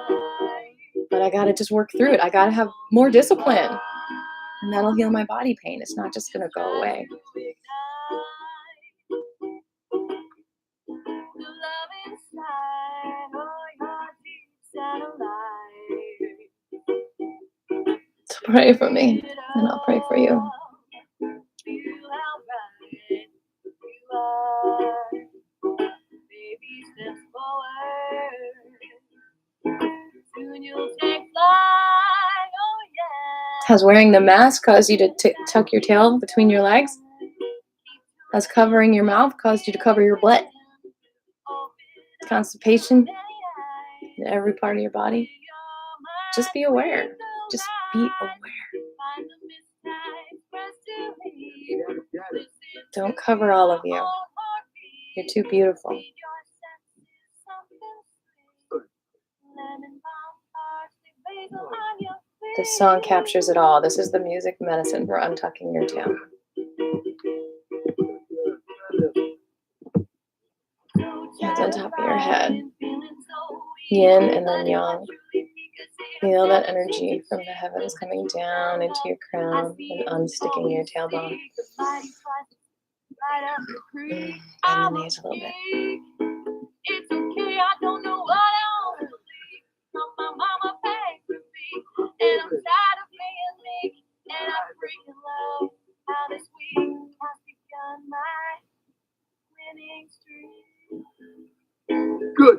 But I got to just work through it. I got to have more discipline, and that'll heal my body pain. It's not just going to go away. So pray for me, and I'll pray for you. Has wearing the mask caused you to tuck your tail between your legs? Has covering your mouth caused you to cover your butt? Constipation in every part of your body? Just be aware. Just be aware. Don't cover all of you. You're too beautiful. This song captures it all. This is the music medicine for untucking your tail. on top of your head. Yin and then yang. Feel that energy from the heavens coming down into your crown and unsticking your tailbone. Bend the knees a little bit. It's okay, I don't know what else to believe. My mama paid for me, and I'm tired of being meek. And I freaking love how this week has begun my winning streak. Good.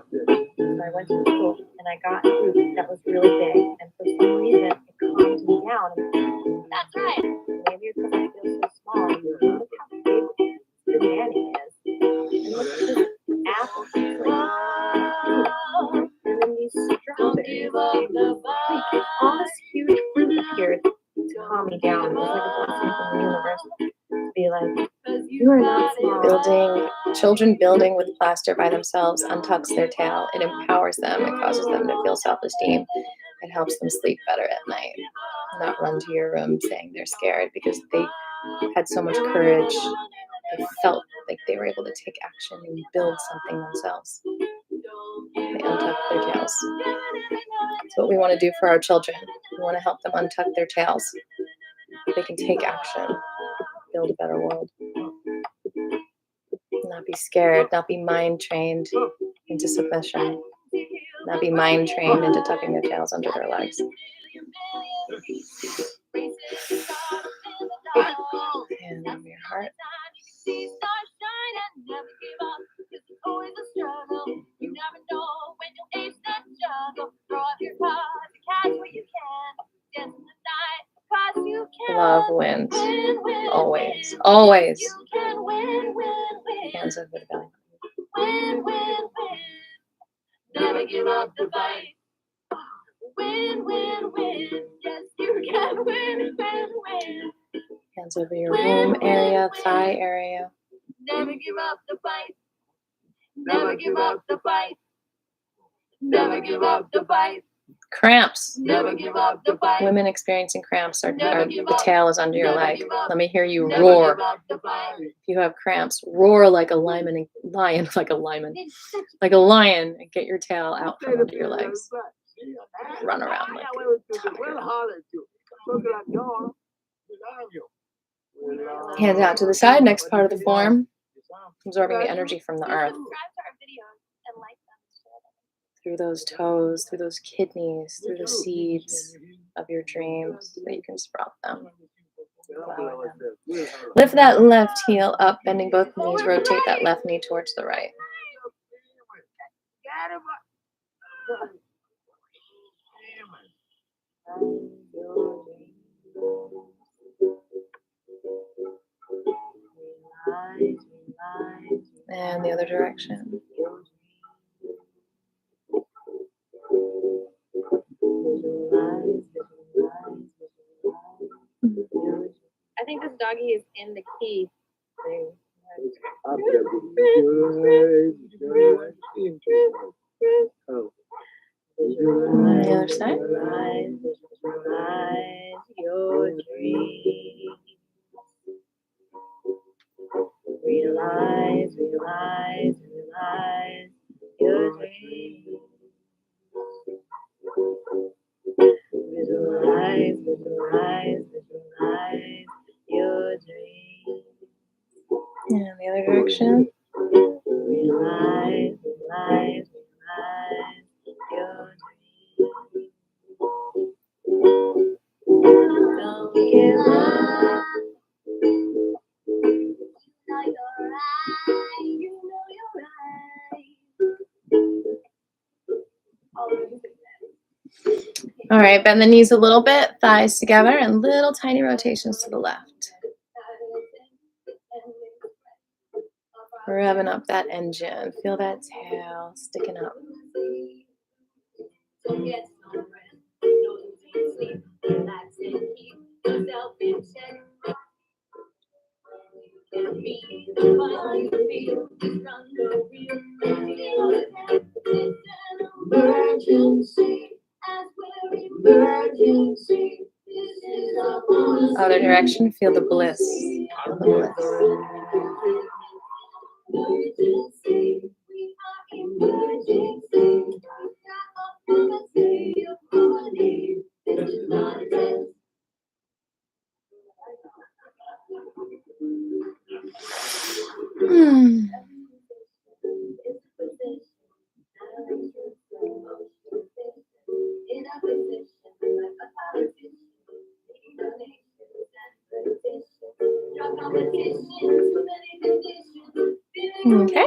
So I went to school and I got a group that was really big, and for some reason it calmed me down. That's right. Maybe it's because I feel so small. Look how big the nanny is. And look at this apple. And then these strawberries. All this huge fruit appeared to calm me down. It was like a blessing from the universe to be like, you are not small. Children building with plaster by themselves untucks their tail. It empowers them. It causes them to feel self-esteem. It helps them sleep better at night. Not run to your room saying they're scared because they had so much courage. They felt like they were able to take action and build something themselves. They untuck their tails. That's what we want to do for our children. We want to help them untuck their tails. They can take action, build a better world. Not be scared, not be mind trained into submission, not be mind trained into tucking their tails under their legs. Hand over your heart. Love wins. Always. Always. Hands over the belly. Win, win, win. Never give up the fight. Win, win, win. Yes, you can win, win, win. Hands over your womb area, thigh area. Never give up the fight. Never give up the fight. Never give up the fight. Cramps. Never give up the fight. Women experiencing cramps are the tail is under your leg. Let me hear you roar. If you have cramps, roar like a lion, like a lion, and get your tail out from under your legs. Run around like a tiger. Hands out to the side, next part of the form, absorbing the energy from the earth. Through those toes, through those kidneys, through the seeds of your dreams, so that you can sprout them. Lift that left heel up, bending both knees. Rotate that left knee towards the right. And the other direction. I think this doggy is in the key thing. The other side. Visualize your dreams. Realize your dreams. Visualize your dreams. And the other direction. Realize your dreams. Don't give up. You know you're right. All right, bend the knees a little bit, thighs together, and little tiny rotations to the left. Revving up that engine. Feel that tail sticking up. Other direction, feel the bliss. Feel the bliss. Okay.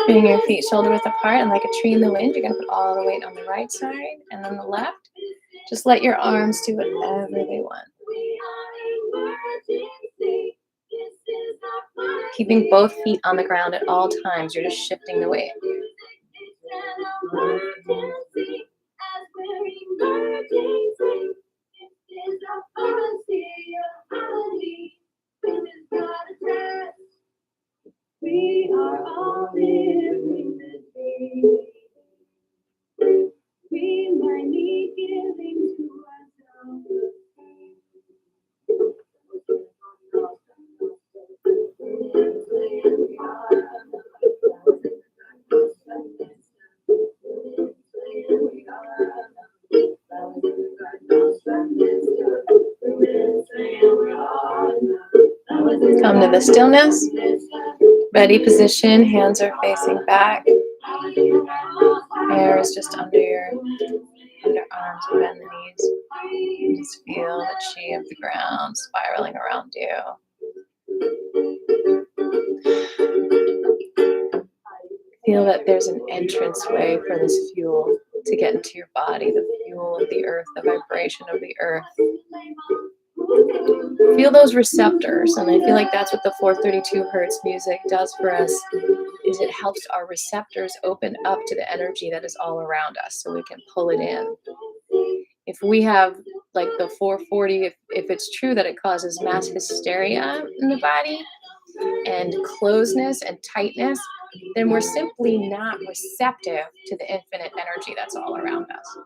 Bring your feet shoulder width apart, and like a tree in the wind, you're going to put all the weight on the right side and then the left. Just let your arms do whatever they want. Keeping both feet on the ground at all times, you're just shifting the weight. We are all living the dream. We might need giving to ourselves. Come to the stillness. Ready position, hands are facing back. Hair is just under your underarms, bend the knees. You just feel the chi of the ground spiraling around you. Feel that there's an entranceway for this fuel to get into your body, the fuel of the earth, the vibration of the earth. Feel those receptors, and I feel like that's what the 432 hertz music does for us, is it helps our receptors open up to the energy that is all around us so we can pull it in. If we have like the 440, if it's true that it causes mass hysteria in the body and closeness and tightness, then we're simply not receptive to the infinite energy that's all around us.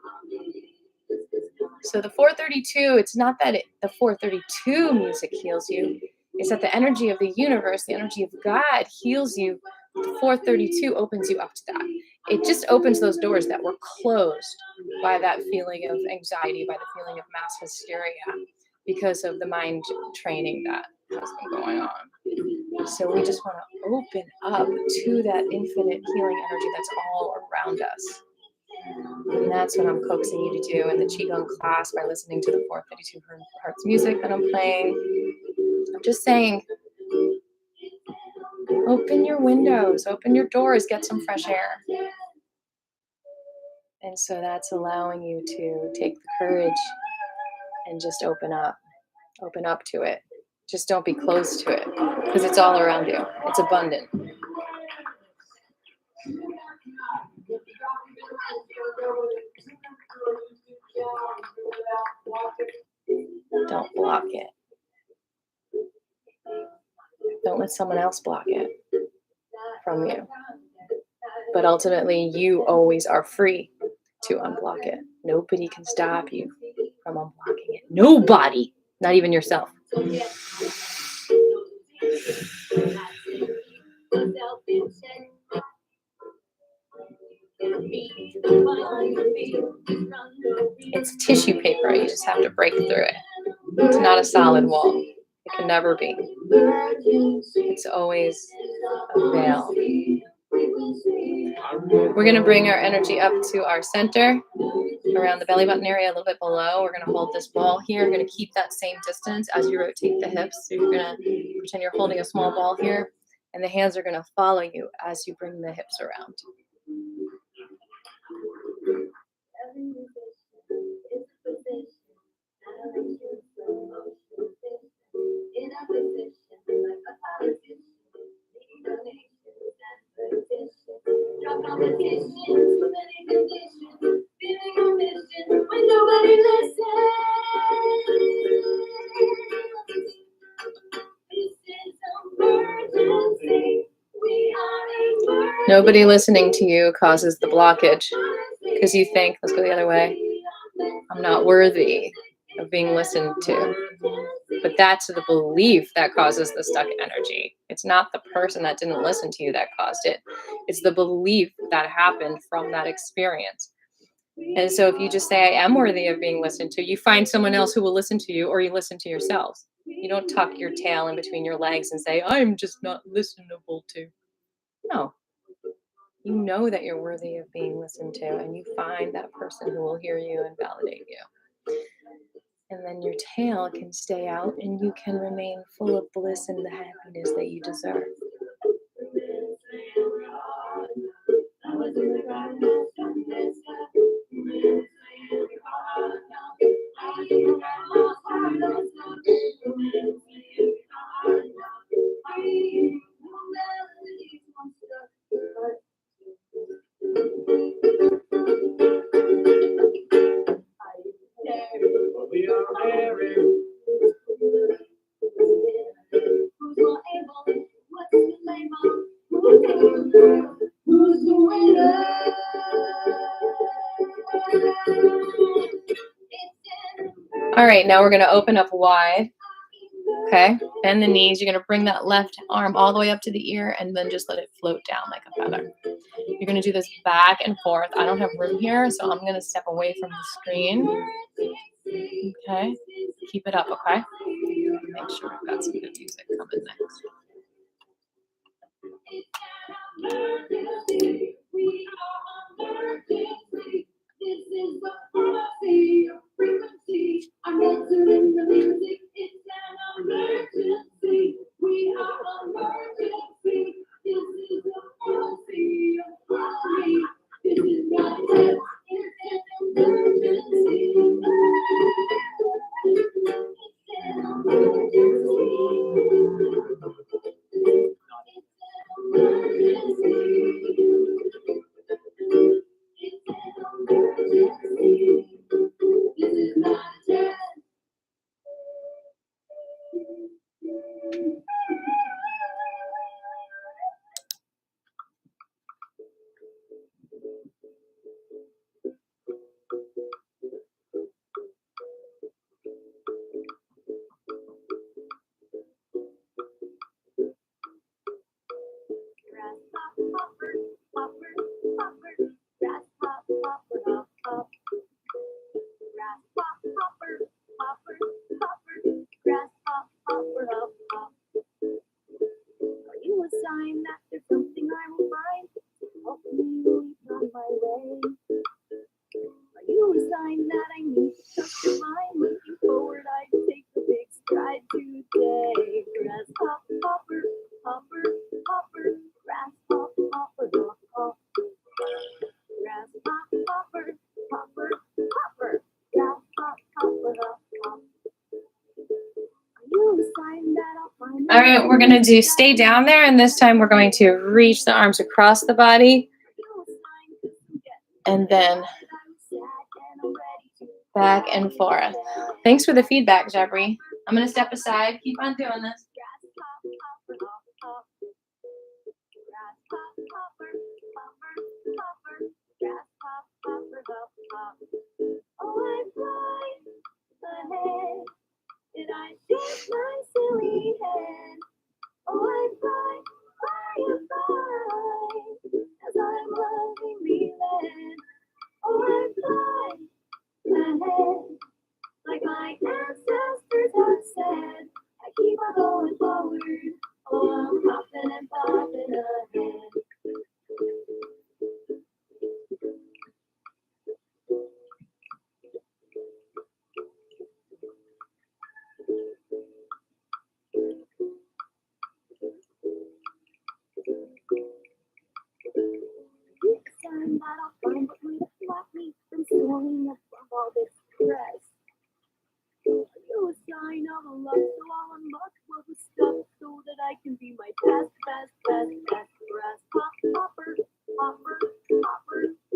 So the 432, it's not that the 432 music heals you, it's that the energy of the universe, the energy of God heals you. The 432 opens you up to that. It just opens those doors that were closed by that feeling of anxiety, by the feeling of mass hysteria, because of the mind training that has been going on. So we just want to open up to that infinite healing energy that's all around us. And that's what I'm coaxing you to do in the Qigong class by listening to the 432 hertz music that I'm playing. I'm just saying, open your windows, open your doors, get some fresh air. And so that's allowing you to take the courage and just open up to it. Just don't be closed to it, because it's all around you. It's abundant. Don't block it. Don't let someone else block it from you. But ultimately, you always are free to unblock it. Nobody can stop you from unblocking it. Nobody, not even yourself. It's tissue paper. You just have to break through it. It's not a solid wall. It can never be. It's always a veil. We're going to bring our energy up to our center, around the belly button area, a little bit below. We're going to hold this ball here. We're going to keep that same distance as you rotate the hips. So you're going to pretend you're holding a small ball here, and the hands are going to follow you as you bring the hips around. Nobody listening to you causes the blockage because you think, let's go the other way, I'm not worthy of being listened to. But that's the belief that causes the stuck energy. It's not the person that didn't listen to you that caused it. It's the belief that happened from that experience. And so if you just say, I am worthy of being listened to, you find someone else who will listen to you, or you listen to yourselves. You don't tuck your tail in between your legs and say, I'm just not listenable to. No. You know that you're worthy of being listened to, and you find that person who will hear you and validate you. And then your tail can stay out and you can remain full of bliss and the happiness that you deserve. All right, now we're going to open up wide. Okay, bend the knees. You're going to bring that left arm all the way up to the ear and then just let it float down like a feather. You're going to do this back and forth. I don't have room here, so I'm going to step away from the screen. Okay, keep it up, okay? Make sure we've got some good music coming next. This is the policy of frequency. I'm entering the music. It's an emergency. We are emergency. This is the policy of harmony. This is not a test. It's an emergency. It's an emergency. It's an emergency. This is not a test. Grasshopper, hopper, hopper, grasshopper, hop, hop. Grasshopper, hopper, hopper, grasshopper, hop, hop. Are you a sign that there's something I will find to help me leap on my way? Are you a sign that I need to trust your mind? Looking forward, I take a big stride today. Grasshopper, hopper, hopper, grasshopper, hopper, hop, hop. Grasshopper, hopper, hopper, grasshopper, hop, hop. Are you a sign that I'll find? All right, we're going to do stay down there, and this time we're going to reach the arms across the body, and then back and forth. Thanks for the feedback, Jeffrey. I'm going to step aside. Keep on doing this. Oh, I fly ahead, and I shake my silly head. Oh, I fly, as I'm lovingly led. Oh, I fly ahead, like my ancestors have said. I keep on going forward. Oh, I'm popping and popping ahead. Sign that I'll find what might block me from soaring above all this stress. Are you a sign of a love so I'll unlock all the stuff so that I can be my best. Grasshopper, hopper, hopper,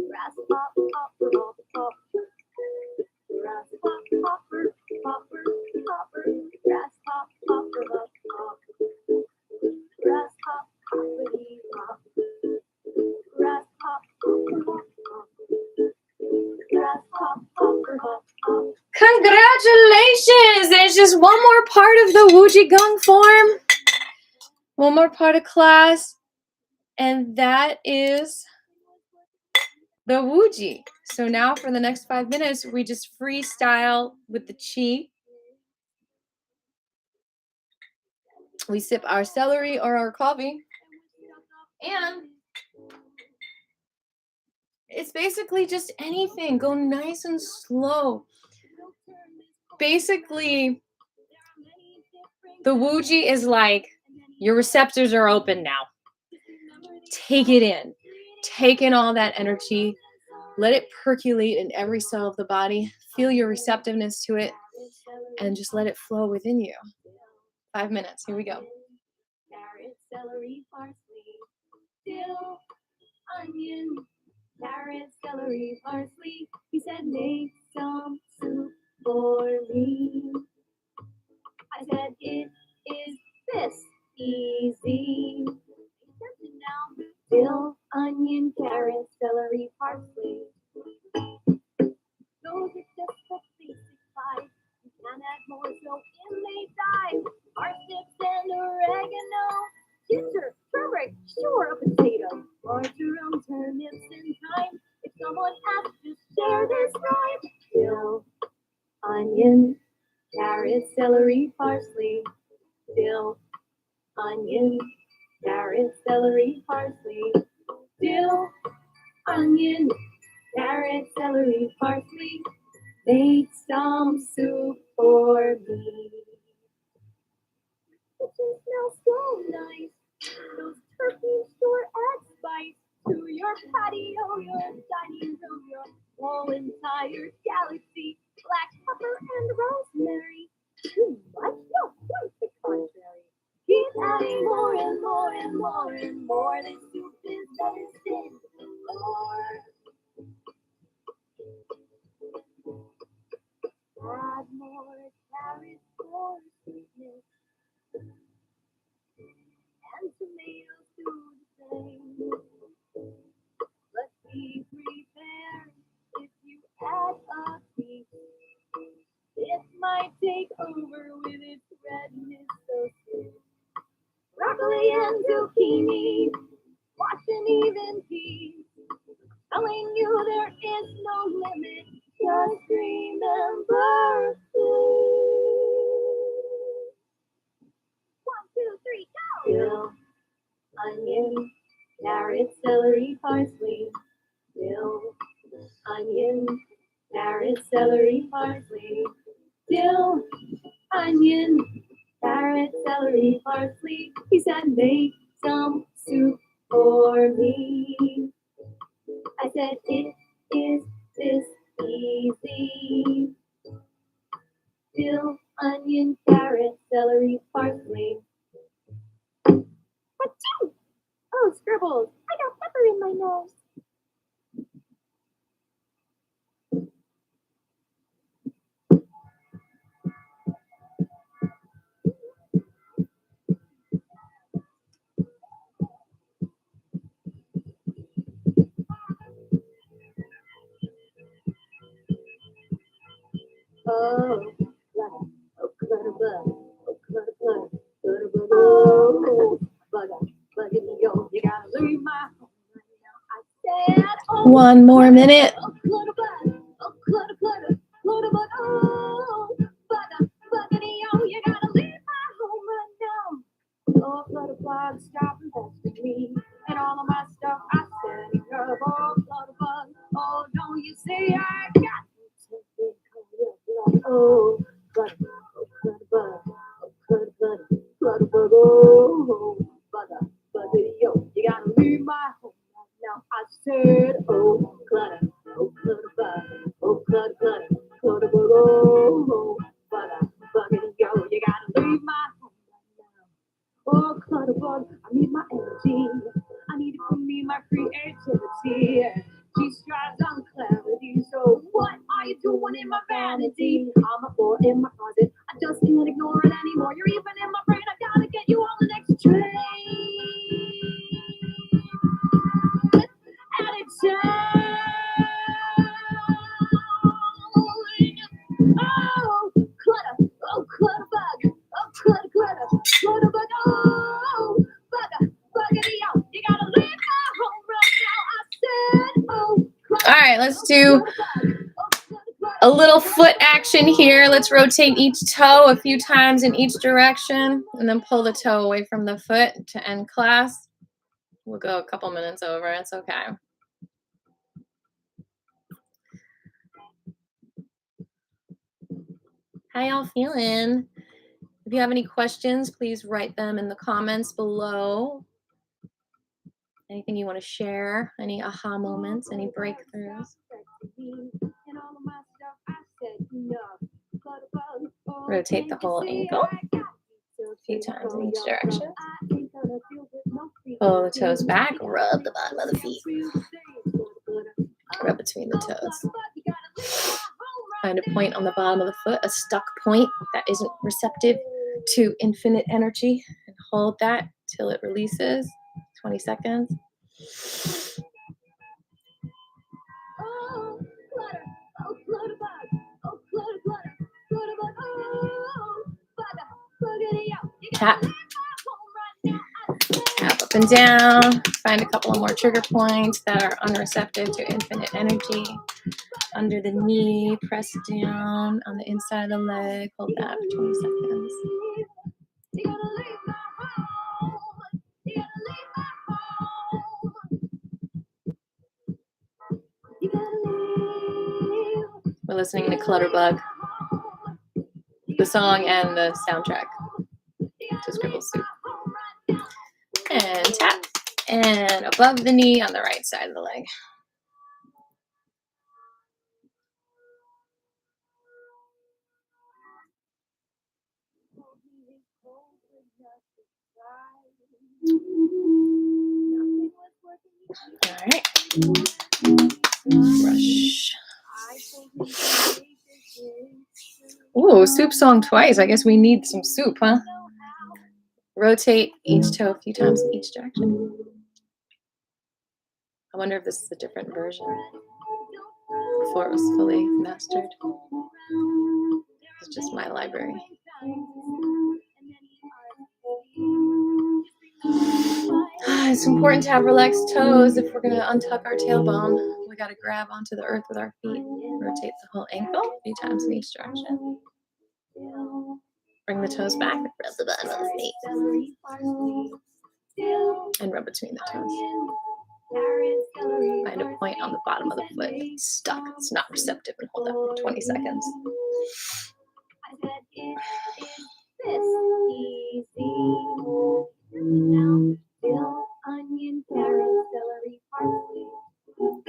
grasshopper, hopper, hop, hop. Grasshopper, hopper, hopper, hopper, grasshopper, hopper, hop, hop. Grasshopper, hoppity, hop. Grasshopper, hop, hop. Grasshopper, hop, Congratulations! There's just one more part of the Wu Qigong form. One more part of class. And that is the Wuji. So now for the next 5 minutes, we just freestyle with the Qi. We sip our celery or our coffee. And it's basically just anything. Go nice and slow. Basically, the Wuji is like your receptors are open now. Take it in. Take in all that energy. Let it percolate in every cell of the body. Feel your receptiveness to it. And just let it flow within you. 5 minutes. Here we go. Carrot, celery, parsley, dill, onion, carrot, celery, parsley. He said, make some soup for me. I said, it is this easy. Now, dill, onion, carrot, celery, parsley. Those are just the basic five. You can add more, so Emei dive. Parsnips and oregano, ginger, turmeric, sure, a potato, marjoram, turnips, and thyme. If someone asks, just share this rhyme. Dill, onion, carrot, celery, parsley. Dill, onion, carrot, celery, parsley. Dill, onion, carrot, celery, parsley. Make some soup for me. It just smells so nice. Those turkeys sure add spice to your patio, your dining room, your whole entire galaxy. Black pepper and rosemary. Too much? No, quite the contrary. Keep adding more and more and more and more. This soup is medicine. More. Add more carrots for sweetness, and tomatoes do the same. Let's be prepared if you add a piece. It might take over with its redness so sweet. Broccoli and zucchini, squash and even peas. Telling you there is no limit. Just remember, please. 1, 2, 3, go! Dill, onion, carrot, celery, parsley. Dill, onion, carrot, celery, parsley. Dill, onion, carrot, celery, parsley. He said, make some soup for me. I said, it is this easy. Dill, onion, carrot, celery, parsley. Achoo! Oh, scribbles! I got pepper in my nose. Oh, clutter, oh, clutter bug, oh, clutter bug, clutter bug, oh, bugging yo, you gotta leave my home right now. I said, oh, One more minute. oh, clutter bug, oh, clutter bug, oh, bugging yo, you gotta leave my home right now. Oh, clutter bug, stop investing me and all of my stuff. I said, oh, clutter bug, oh, don't you see I got something. Oh, clutter bug, oh, clutter bug, oh, butter, yo, you gotta leave my home right now. I said, oh, clutter bug, oh, clutter bug, oh, butter, yo, you gotta leave my home right now. Oh, clutter bug, I need my energy. I need it for me, my creativity. She strives on clarity, so what are you doing in my vanity? I'm a floor in my closet, I just can't ignore it anymore. You're even in my brain, I gotta get you on the next train. At a time. Oh, All right, let's do a little foot action here. Let's rotate each toe a few times in each direction and then pull the toe away from the foot to end class. We'll go a couple minutes over. It's okay. How y'all feeling? If you have any questions, please write them in the comments below. Anything you want to share? Any aha moments? Any breakthroughs? Rotate the whole ankle a few times in each direction. Pull the toes back. Rub the bottom of the feet. Rub between the toes. Find a point on the bottom of the foot, a stuck point that isn't receptive to infinite energy, and hold that till it releases. 20 seconds. Tap. Tap up and down. Find a couple of more trigger points that are unreceptive to infinite energy. Under the knee, press down on the inside of the leg. Hold that for 20 seconds. We're listening to Clutter Bug, the song and the soundtrack to Scribble Soup. And tap. And above the knee on the right side of the leg. All right. Brush. Ooh, soup song twice. I guess we need some soup, huh? Rotate each toe a few times in each direction. I wonder if this is a different version before it was fully mastered. It's just my library. It's important to have relaxed toes if we're going to untuck our tailbone. We got to grab onto the earth with our feet. Rotate the whole ankle a few times in each direction. Bring the toes back. Rub the bottom of the feet. And rub between the toes. Find a point on the bottom of the foot. It's stuck. It's not receptive, and hold that for 20 seconds.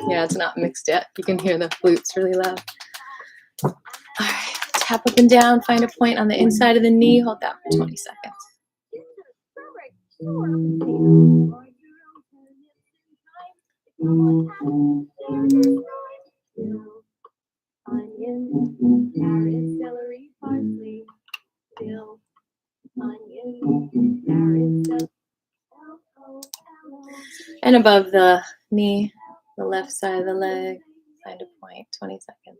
Yeah, it's not mixed yet. You can hear the flutes really loud. All right, tap up and down. Find a point on the inside of the knee. Hold that for 20 seconds. And above the knee, the left side of the leg, find a point, 20 seconds.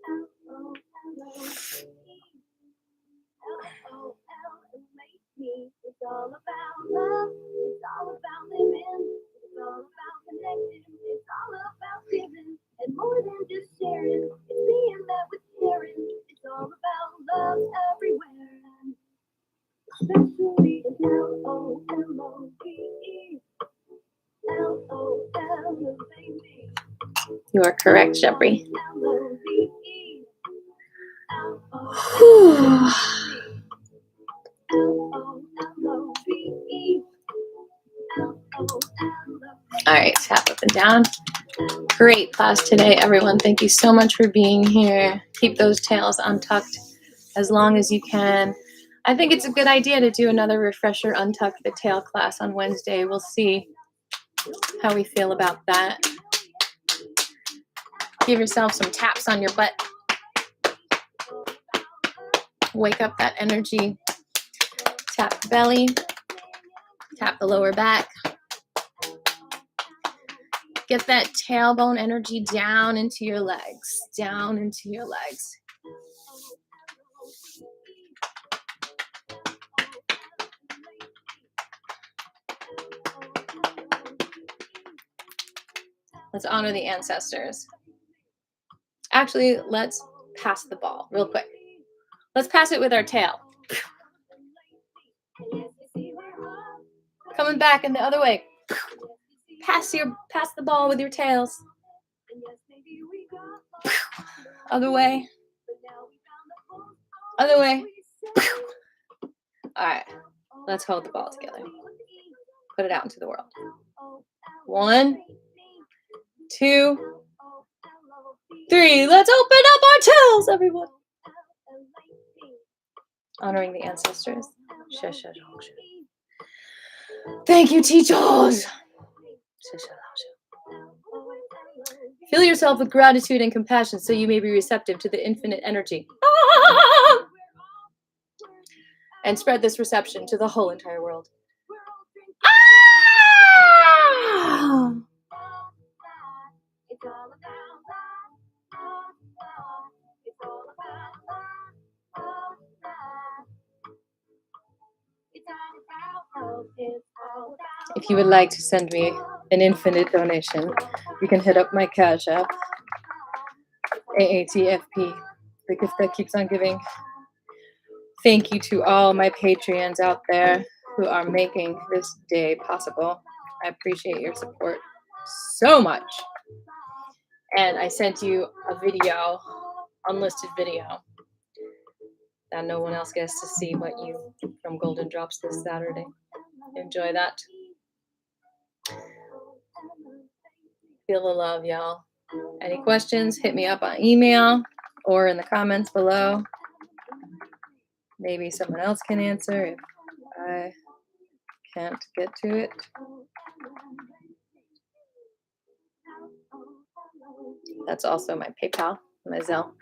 It's all about love. It's all about living. It's all about connecting. It's all about giving. And more than just sharing, it's being met with caring. It's all about love everywhere. Especially in L-O-L-O-V-E. L-O-L-O-V-E. You are correct, Jeffrey. L-O-V-E. L-O-L-O-V-E. All right, tap up and down. Great class today, everyone. Thank you so much for being here. Keep those tails untucked as long as you can. I think it's a good idea to do another refresher untuck the tail class on Wednesday. We'll see how we feel about that. Give yourself some taps on your butt. Wake up that energy. Tap the belly. Tap the lower back. Get that tailbone energy down into your legs. Down into your legs. Let's honor the ancestors. Actually, let's pass the ball real quick. Let's pass it with our tail. Coming back in the other way. Pass the ball with your tails. Other way. Other way. All right. Let's hold the ball together. Put it out into the world. 1, 2, 3. Let's open up our tails, everyone. Honoring the ancestors. Thank you, teachers. Fill yourself with gratitude and compassion so you may be receptive to the infinite energy. And spread this reception to the whole entire world. If you would like to send me an infinite donation, you can hit up my Cash App, AATFP, the gift that keeps on giving. Thank you to all my Patreons out there who are making this day possible. I appreciate your support so much. And I sent you a video, unlisted video, that no one else gets to see what you from Golden Drops this Saturday. Enjoy that. Feel the love, y'all. Any questions, hit me up on email or in the comments below. Maybe someone else can answer if I can't get to it. That's also my PayPal, my Zelle.